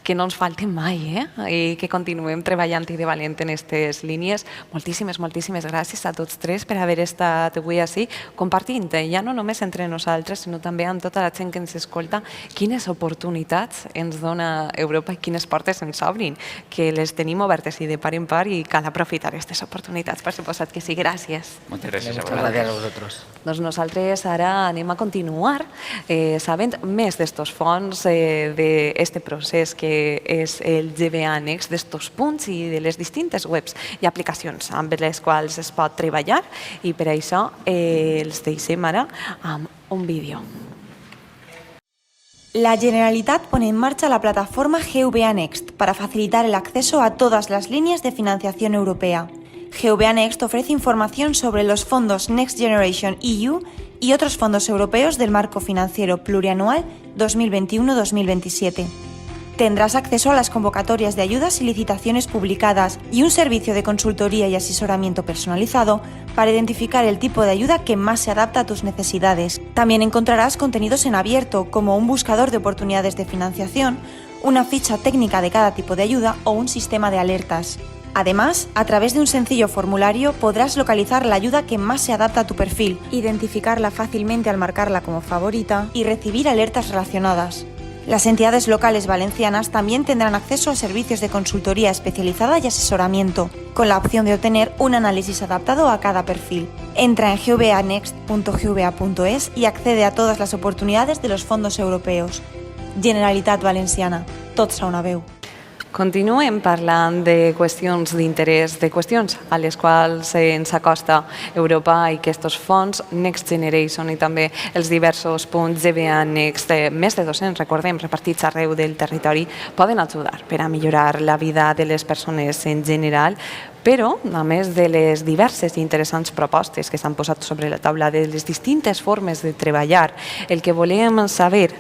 que no ens falten mai, i que continuem treballant i de valent en aquestes línies. Moltíssimes, moltíssimes gràcies a tots tres per haver estat avui així, compartint, ja no només entre nosaltres, sinó també amb tota la gent que ens escolta, quines oportunitats ens dona Europa i quines portes ens obrin, que les tenim obertes i de part en part i cal aprofitar aquestes oportunitats, per suposat que sí. Gràcies. Moltes gràcies a vosaltres. Doncs nosaltres ara anem a continuar sabent més d'estos fons, d'este procés que és el GeuVEA Next, d'estos punts i de les distintes webs i aplicacions amb les quals es pot treballar, i per això els deixem ara amb un vídeo. La Generalitat pone en marcha la plataforma GeuVEA Next para facilitar el acceso a todas las líneas de financiación europea. GVA Next ofrece información sobre los fondos Next Generation EU y otros fondos europeos del marco financiero plurianual 2021-2027. Tendrás acceso a las convocatorias de ayudas y licitaciones publicadas y un servicio de consultoría y asesoramiento personalizado para identificar el tipo de ayuda que más se adapta a tus necesidades. También encontrarás contenidos en abierto, como un buscador de oportunidades de financiación, una ficha técnica de cada tipo de ayuda o un sistema de alertas. Además, a través de un sencillo formulario podrás localizar la ayuda que más se adapta a tu perfil, identificarla fácilmente al marcarla como favorita y recibir alertas relacionadas. Las entidades locales valencianas también tendrán acceso a servicios de consultoría especializada y asesoramiento, con la opción de obtener un análisis adaptado a cada perfil. Entra en gvanext.gva.es y accede a todas las oportunidades de los fondos europeos. Generalitat Valenciana, tots a una veu. Continuem parlant de qüestions d'interès, de qüestions a les quals ens acosta Europa i que aquests fons Next Generation i també els diversos punts GVA Next, més de 200, recordem, repartits arreu del territori, poden ajudar per a millorar la vida de les persones en general, però, a més de les diverses i interessants propostes que s'han posat sobre la taula de les distintes formes de treballar, el que volem saber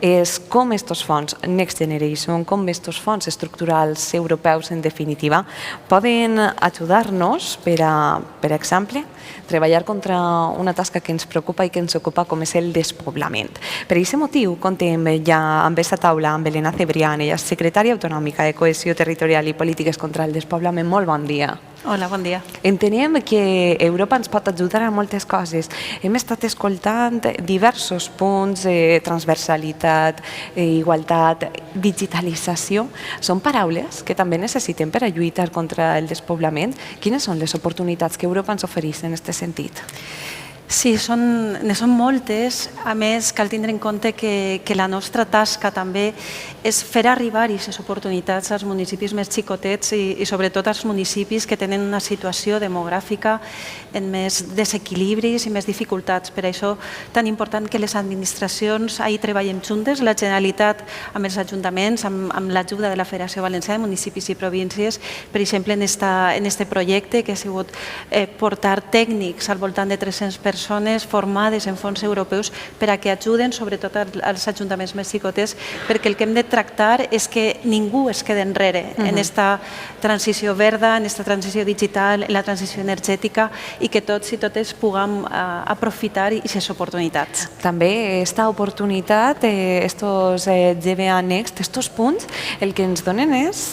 és com aquests fons Next Generation, com aquests fons estructurals europeus, en definitiva, poden ajudar-nos per exemple, treballar contra una tasca que ens preocupa i que ens ocupa, com és el despoblament. Per aquest motiu, contem ja amb aquesta taula amb Elena Cebrián, ella és secretària autonòmica de Cohesió Territorial i Polítiques contra el Despoblament. Molt bon dia. Hola, bon dia. Entenem que Europa ens pot ajudar a moltes coses. Hem estat escoltant diversos punts, transversalitat, igualtat, digitalització. Són paraules que també necessitem per a lluitar contra el despoblament. Quines són les oportunitats que Europa ens ofereix en aquest sentit? Sí, ne són moltes. A més, cal tindre en compte que la nostra tasca també és fer arribar aquestes oportunitats als municipis més xicotets i sobretot als municipis que tenen una situació demogràfica en més desequilibris i més dificultats. Per això, tan important que les administracions ahir treballem juntes, la Generalitat amb els ajuntaments, amb l'ajuda de la Federació Valenciana de Municipis i Províncies, per exemple, en aquest projecte que ha sigut portar tècnics al voltant de 300 persones formades en fons europeus per a que ajuden sobretot als ajuntaments més xicotets, perquè el que hem de tractar és que ningú es quedi enrere en aquesta transició verda, en aquesta transició digital, en la transició energètica i que tots i totes puguem aprofitar aquestes oportunitats. També aquesta oportunitat, estos GVA Next, estos punts, el que ens donen és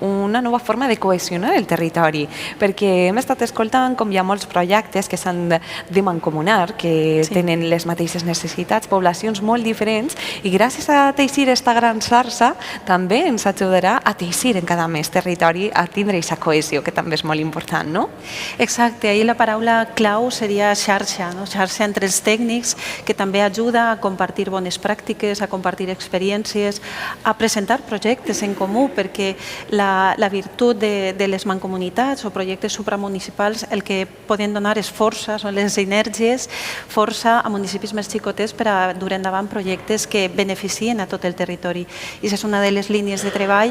una nova forma de cohesionar el territori, perquè hem estat escoltant com hi ha molts projectes que s'han de mancomunar, que tenen les mateixes necessitats, poblacions molt diferents, i gràcies a teixir aquesta gran xarxa també ens ajudarà a teixir en cada més territori, a tindre aquesta cohesió, que també és molt important, no? Exacte, ahir la paraula clau seria xarxa, xarxa entre els tècnics, que també ajuda a compartir bones pràctiques, a compartir experiències, a presentar projectes en comú, perquè la virtut de les mancomunitats o projectes supramunicipals el que poden donar és força, són les sinergies, força a municipis més xicotets per a dur endavant projectes que beneficien a tot el territori. I aquesta és una de les línies de treball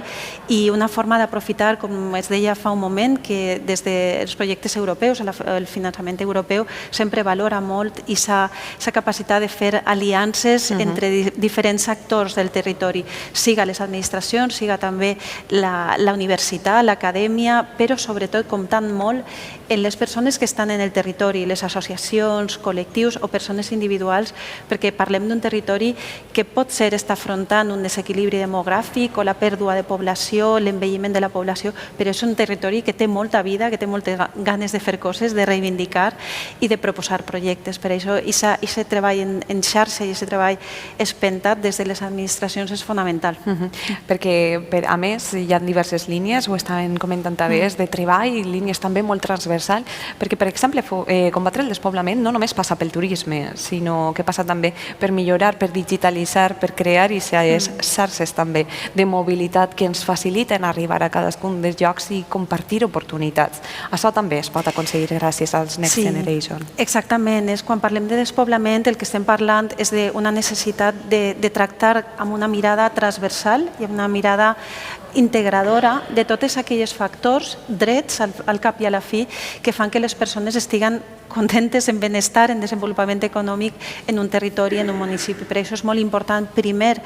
i una forma d'aprofitar, com es deia fa un moment, que des dels projectes europeus, el finançament europeu, sempre valora molt aquesta capacitat de fer aliances entre diferents actors del territori, siga les administracions, siga també la universitat, l'acadèmia, però sobretot comptant molt en les persones que estan en el territori, les associacions, col·lectius o persones individuals, perquè parlem d'un territori que pot ser està afrontant un desequilibri demogràfic o la pèrdua de població, l'envelliment de la població, però és un territori que té molta vida, que té moltes ganes de fer coses, de reivindicar i de proposar projectes. Per això, aquest treball en xarxa i aquest treball espentat des de les administracions és fonamental. Perquè, a més, hi ha diverses línies, ho estaven comentant també, de treball i línies també molt transversals, perquè, per exemple, combatre el despoblament no només passa pel turisme, sinó que passa també per millorar, per digitalitzar, per crear aquestes xarxes també de mobilitat que ens faciliten arribar a cadascun dels llocs i compartir oportunitats. Això també es pot aconseguir gràcies als Next Generation. Exactament. Quan parlem de despoblament, el que estem parlant és d'una necessitat de tractar amb una mirada transversal i amb una mirada integradora de tots aquells factors, drets al cap i a la fi, que fan que les persones estiguen contentes en benestar, en desenvolupament econòmic en un territori, en un municipi. Per això és molt important, primer,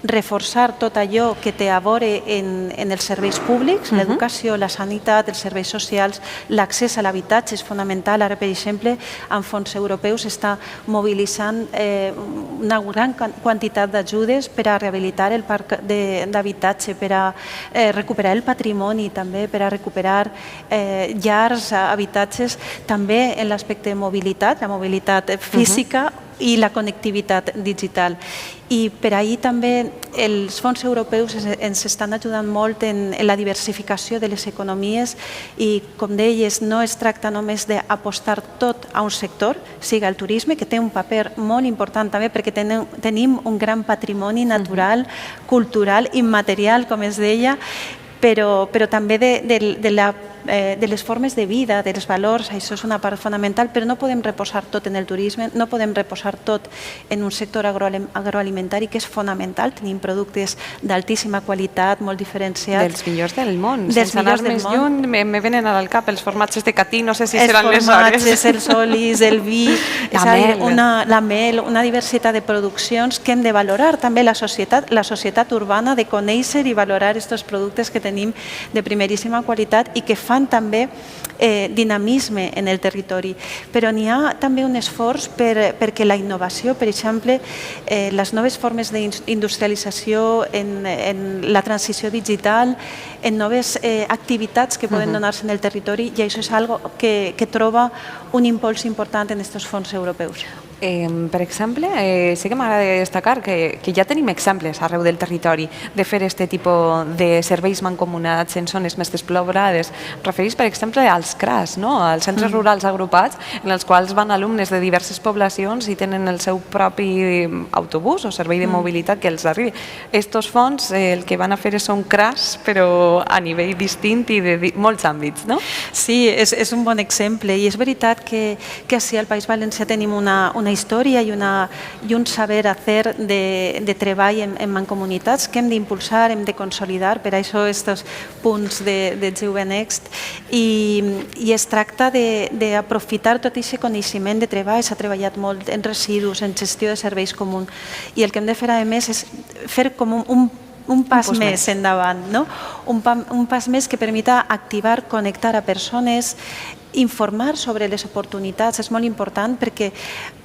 reforçar tot allò que té a veure en els serveis públics, l'educació, la sanitat, els serveis socials, l'accés a l'habitatge és fonamental. Ara, per exemple, amb fons europeus s'està mobilitzant una gran quantitat d'ajudes per a rehabilitar el parc d'habitatge, per a recuperar el patrimoni, també per a recuperar llars, habitatges, també en l'aspecte de mobilitat, la mobilitat física i la connectivitat digital. I per ahir també els fons europeus ens estan ajudant molt en la diversificació de les economies i, com deies, no es tracta només d'apostar tot a un sector, sigui el turisme, que té un paper molt important també perquè tenim un gran patrimoni natural, cultural, immaterial, com es deia, però també de les formes de vida, dels valors, això és una part fonamental, però no podem reposar tot en el turisme, no podem reposar tot en un sector agroalimentari que és fonamental. Tenim productes d'altíssima qualitat, molt diferenciats. Dels millors del món. Sense anar més lluny, me venen al cap els formatges de Catí, no sé si seran les hores. Els formatges, els olis, el vi, la mel, una diversitat de produccions que hem de valorar. També la societat urbana de conèixer i valorar aquests productes que tenim de primeríssima qualitat i que fan també dinamisme en el territori. Però n'hi ha també un esforç perquè la innovació, per exemple, les noves formes d'industrialització, en la transició digital, en noves activitats que poden donar-se en el territori, i això és una cosa que troba un impuls important en aquests fons europeus. Per exemple, sí que m'agrada destacar que ja tenim exemples arreu del territori de fer aquest tipus de serveis mancomunats en zones més despoblades. Referís, per exemple, als CRAs, als centres rurals agrupats, en els quals van alumnes de diverses poblacions i tenen el seu propi autobús o servei de mobilitat que els arribi. Estos fons el que van a fer són CRAs, però a nivell distint i de molts àmbits, no? Sí, és un bon exemple i és veritat que així al País Valencià tenim una història i un saber fer de treball en mancomunitats que hem d'impulsar, hem de consolidar, per això aquests punts de GUB Next, i es tracta d'aprofitar tot aquest coneixement de treball. S'ha treballat molt en residus, en gestió de serveis comuns, i el que hem de fer a més és fer com un pas més endavant, un pas més que permita activar, connectar a persones, informar sobre les oportunitats. És molt important perquè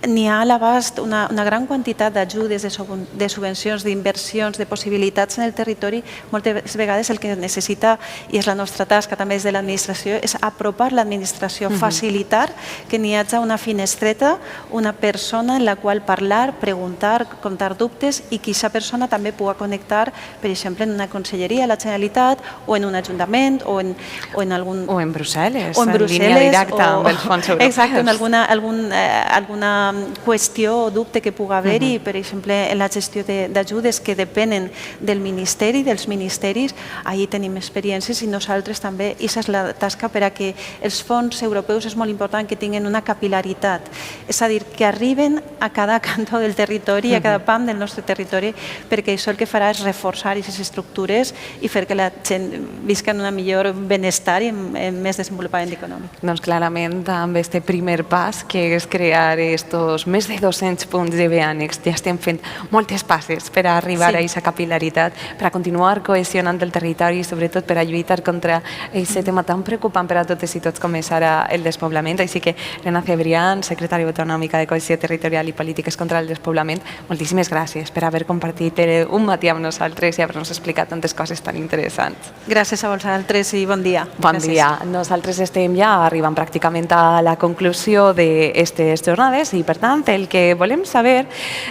n'hi ha a l'abast una gran quantitat d'ajudes, de subvencions, d'inversions, de possibilitats en el territori. Moltes vegades el que necessita, i és la nostra tasca també des de l'administració, és apropar l'administració, facilitar que n'hi hagi una finestreta, una persona en la qual parlar, preguntar, contar dubtes, i que aquesta persona també pugui connectar, per exemple, en una conselleria de la Generalitat o en un ajuntament o en algun... O en Brussel·les, en línia directa amb els fons europeus. Exacte, en alguna qüestió o dubte que pugui haver-hi, per exemple, en la gestió d'ajudes que depenen del Ministeri, dels ministeris, ahir tenim experiències i nosaltres també, i aquesta és la tasca per a que els fons europeus és molt important que tinguin una capilaritat, és a dir, que arriben a cada cantó del territori, a cada pam del nostre territori, perquè això el que farà és reforçar aquestes estructures i fer que la gent visca en un millor benestar i en més desenvolupament econòmic. Doncs clarament amb aquest primer pas, que és crear estos més de 200 punts de GUB Next, ja estem fent moltes passes per arribar a aquesta capilaritat, per a continuar cohesionant el territori i sobretot per a lluitar contra aquest tema tan preocupant per a totes i tots com és ara el despoblament. Així que, Elena Cebrián, secretària autonòmica de Cohesió Territorial i Polítiques contra el Despoblament, moltíssimes gràcies per haver compartit un matí amb nosaltres i haver-nos explicat tantes coses tan interessants. Gràcies a vosaltres i bon dia. Bon dia. Nosaltres estem ja arribant pràcticament a la conclusió d'aquestes jornades i, per tant, el que volem saber,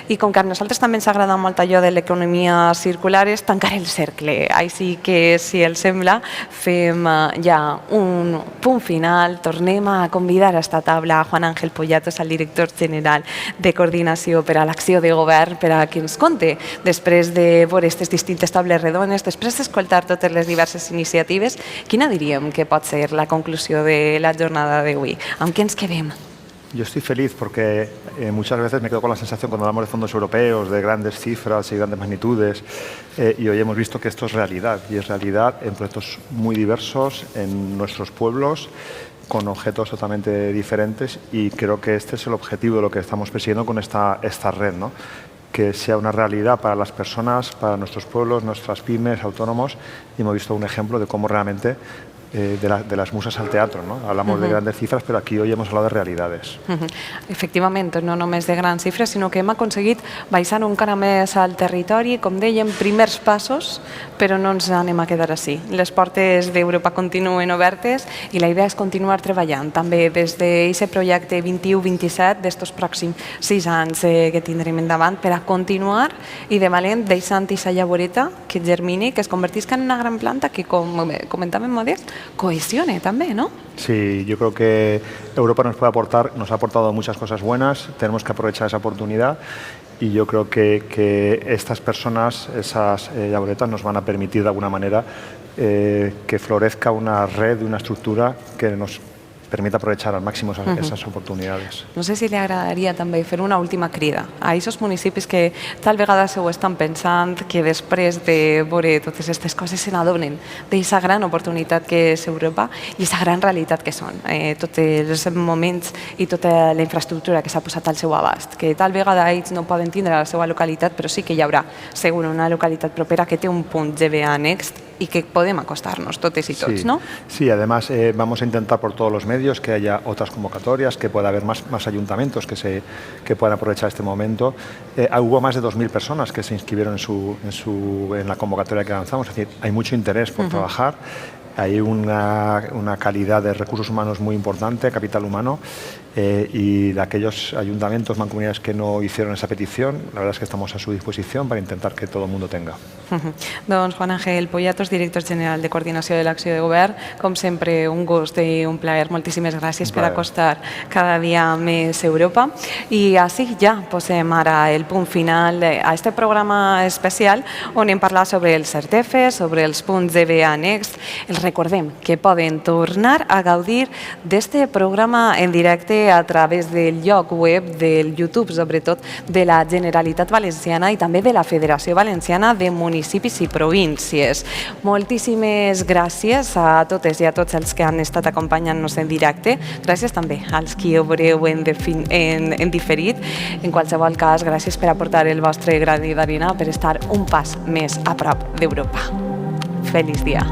i com que a nosaltres també ens agrada molt allò de l'economia circular, és tancar el cercle. Així que, si els sembla, fem ja un punt final. Tornem a convidar a esta taula a Juan Ángel Pollatos, el director general de Coordinació per a l'Acció de Govern, per a que ens conte, després de veure aquestes distintes tables redones, després d'escoltar totes les diverses iniciatives, quina diríem que pot ser la conclusió de la jornada d'avui? Amb què ens quedem? Yo estoy feliz porque muchas veces me quedo con la sensación cuando hablamos de fondos europeos, de grandes cifras y grandes magnitudes, y hoy hemos visto que esto es realidad, y es realidad en proyectos muy diversos, en nuestros pueblos, con objetos totalmente diferentes, y creo que este es el objetivo de lo que estamos persiguiendo con esta red, ¿no? Que sea una realidad para las personas, para nuestros pueblos, nuestras pymes, autónomos, y hemos visto un ejemplo de cómo realmente de las musas al teatro, no? Hablamos de grandes cifres, però aquí hoy hemos hablado de realidades. Efectivament, no només de grans xifres, sinó que hem aconseguit baixar encara més al territori, com dèiem, primers passos, però no ens anem a quedar així. Les portes d'Europa continuen obertes i la idea és continuar treballant, també des d'aquest projecte 21-27 d'estos pròxims 6 anys que tindrem endavant, per a continuar i de valent deixant aquesta llavoreta que germini, que es convertisca en una gran planta que, com comentàvem, Modest, cohesione también, ¿no? Sí, yo creo que Europa nos ha aportado muchas cosas buenas, tenemos que aprovechar esa oportunidad, y yo creo que estas personas, esas llaboretas, nos van a permitir de alguna manera que florezca una red, una estructura que nos permita aprovechar al máximo esas oportunidades. No sé si li agradaria també fer una última crida a aquests municipis que tal vegada se ho estan pensant, que després de veure totes aquestes coses se n'adonen d'aquesta gran oportunitat que és Europa i aquesta gran realitat que són tots els moments i tota la infraestructura que s'ha posat al seu abast, que tal vegada ells no poden tindre a la seva localitat, però sí que hi haurà segur una localitat propera que té un punt GBA Next y que podemos acostarnos totes y todos, ¿no? Sí, además vamos a intentar por todos los medios que haya otras convocatorias, que pueda haber más ayuntamientos que puedan aprovechar este momento. Hubo más de 2.000 personas que se inscribieron en la convocatoria que lanzamos, es decir, hay mucho interés por trabajar. Hay una calidad de recursos humanos muy importante, capital humano, y de aquellos ayuntamientos, mancomunidades que no hicieron esa petición, la verdad es que estamos a su disposición para intentar que todo el mundo tenga. Doncs Juan Ángel Poyatos, director general de Coordinació de l'Acció de Govern, com sempre un gust i un plaer. Moltíssimes gràcies per acostar cada dia més Europa. I així ja posem ara el punt final a este programa especial on hem parlat sobre els CERTEFES, sobre els punts GBA Next. Els recordem que poden tornar a gaudir d'este programa en directe a través del lloc web, del YouTube, sobretot, de la Generalitat Valenciana i també de la Federació Valenciana de Municipis i Províncies. Moltíssimes gràcies a totes i a tots els que han estat acompanyant-nos en directe. Gràcies també als qui ho veureu en diferit. En qualsevol cas, gràcies per aportar el vostre gra d'arena per estar un pas més a prop d'Europa. Feliç dia.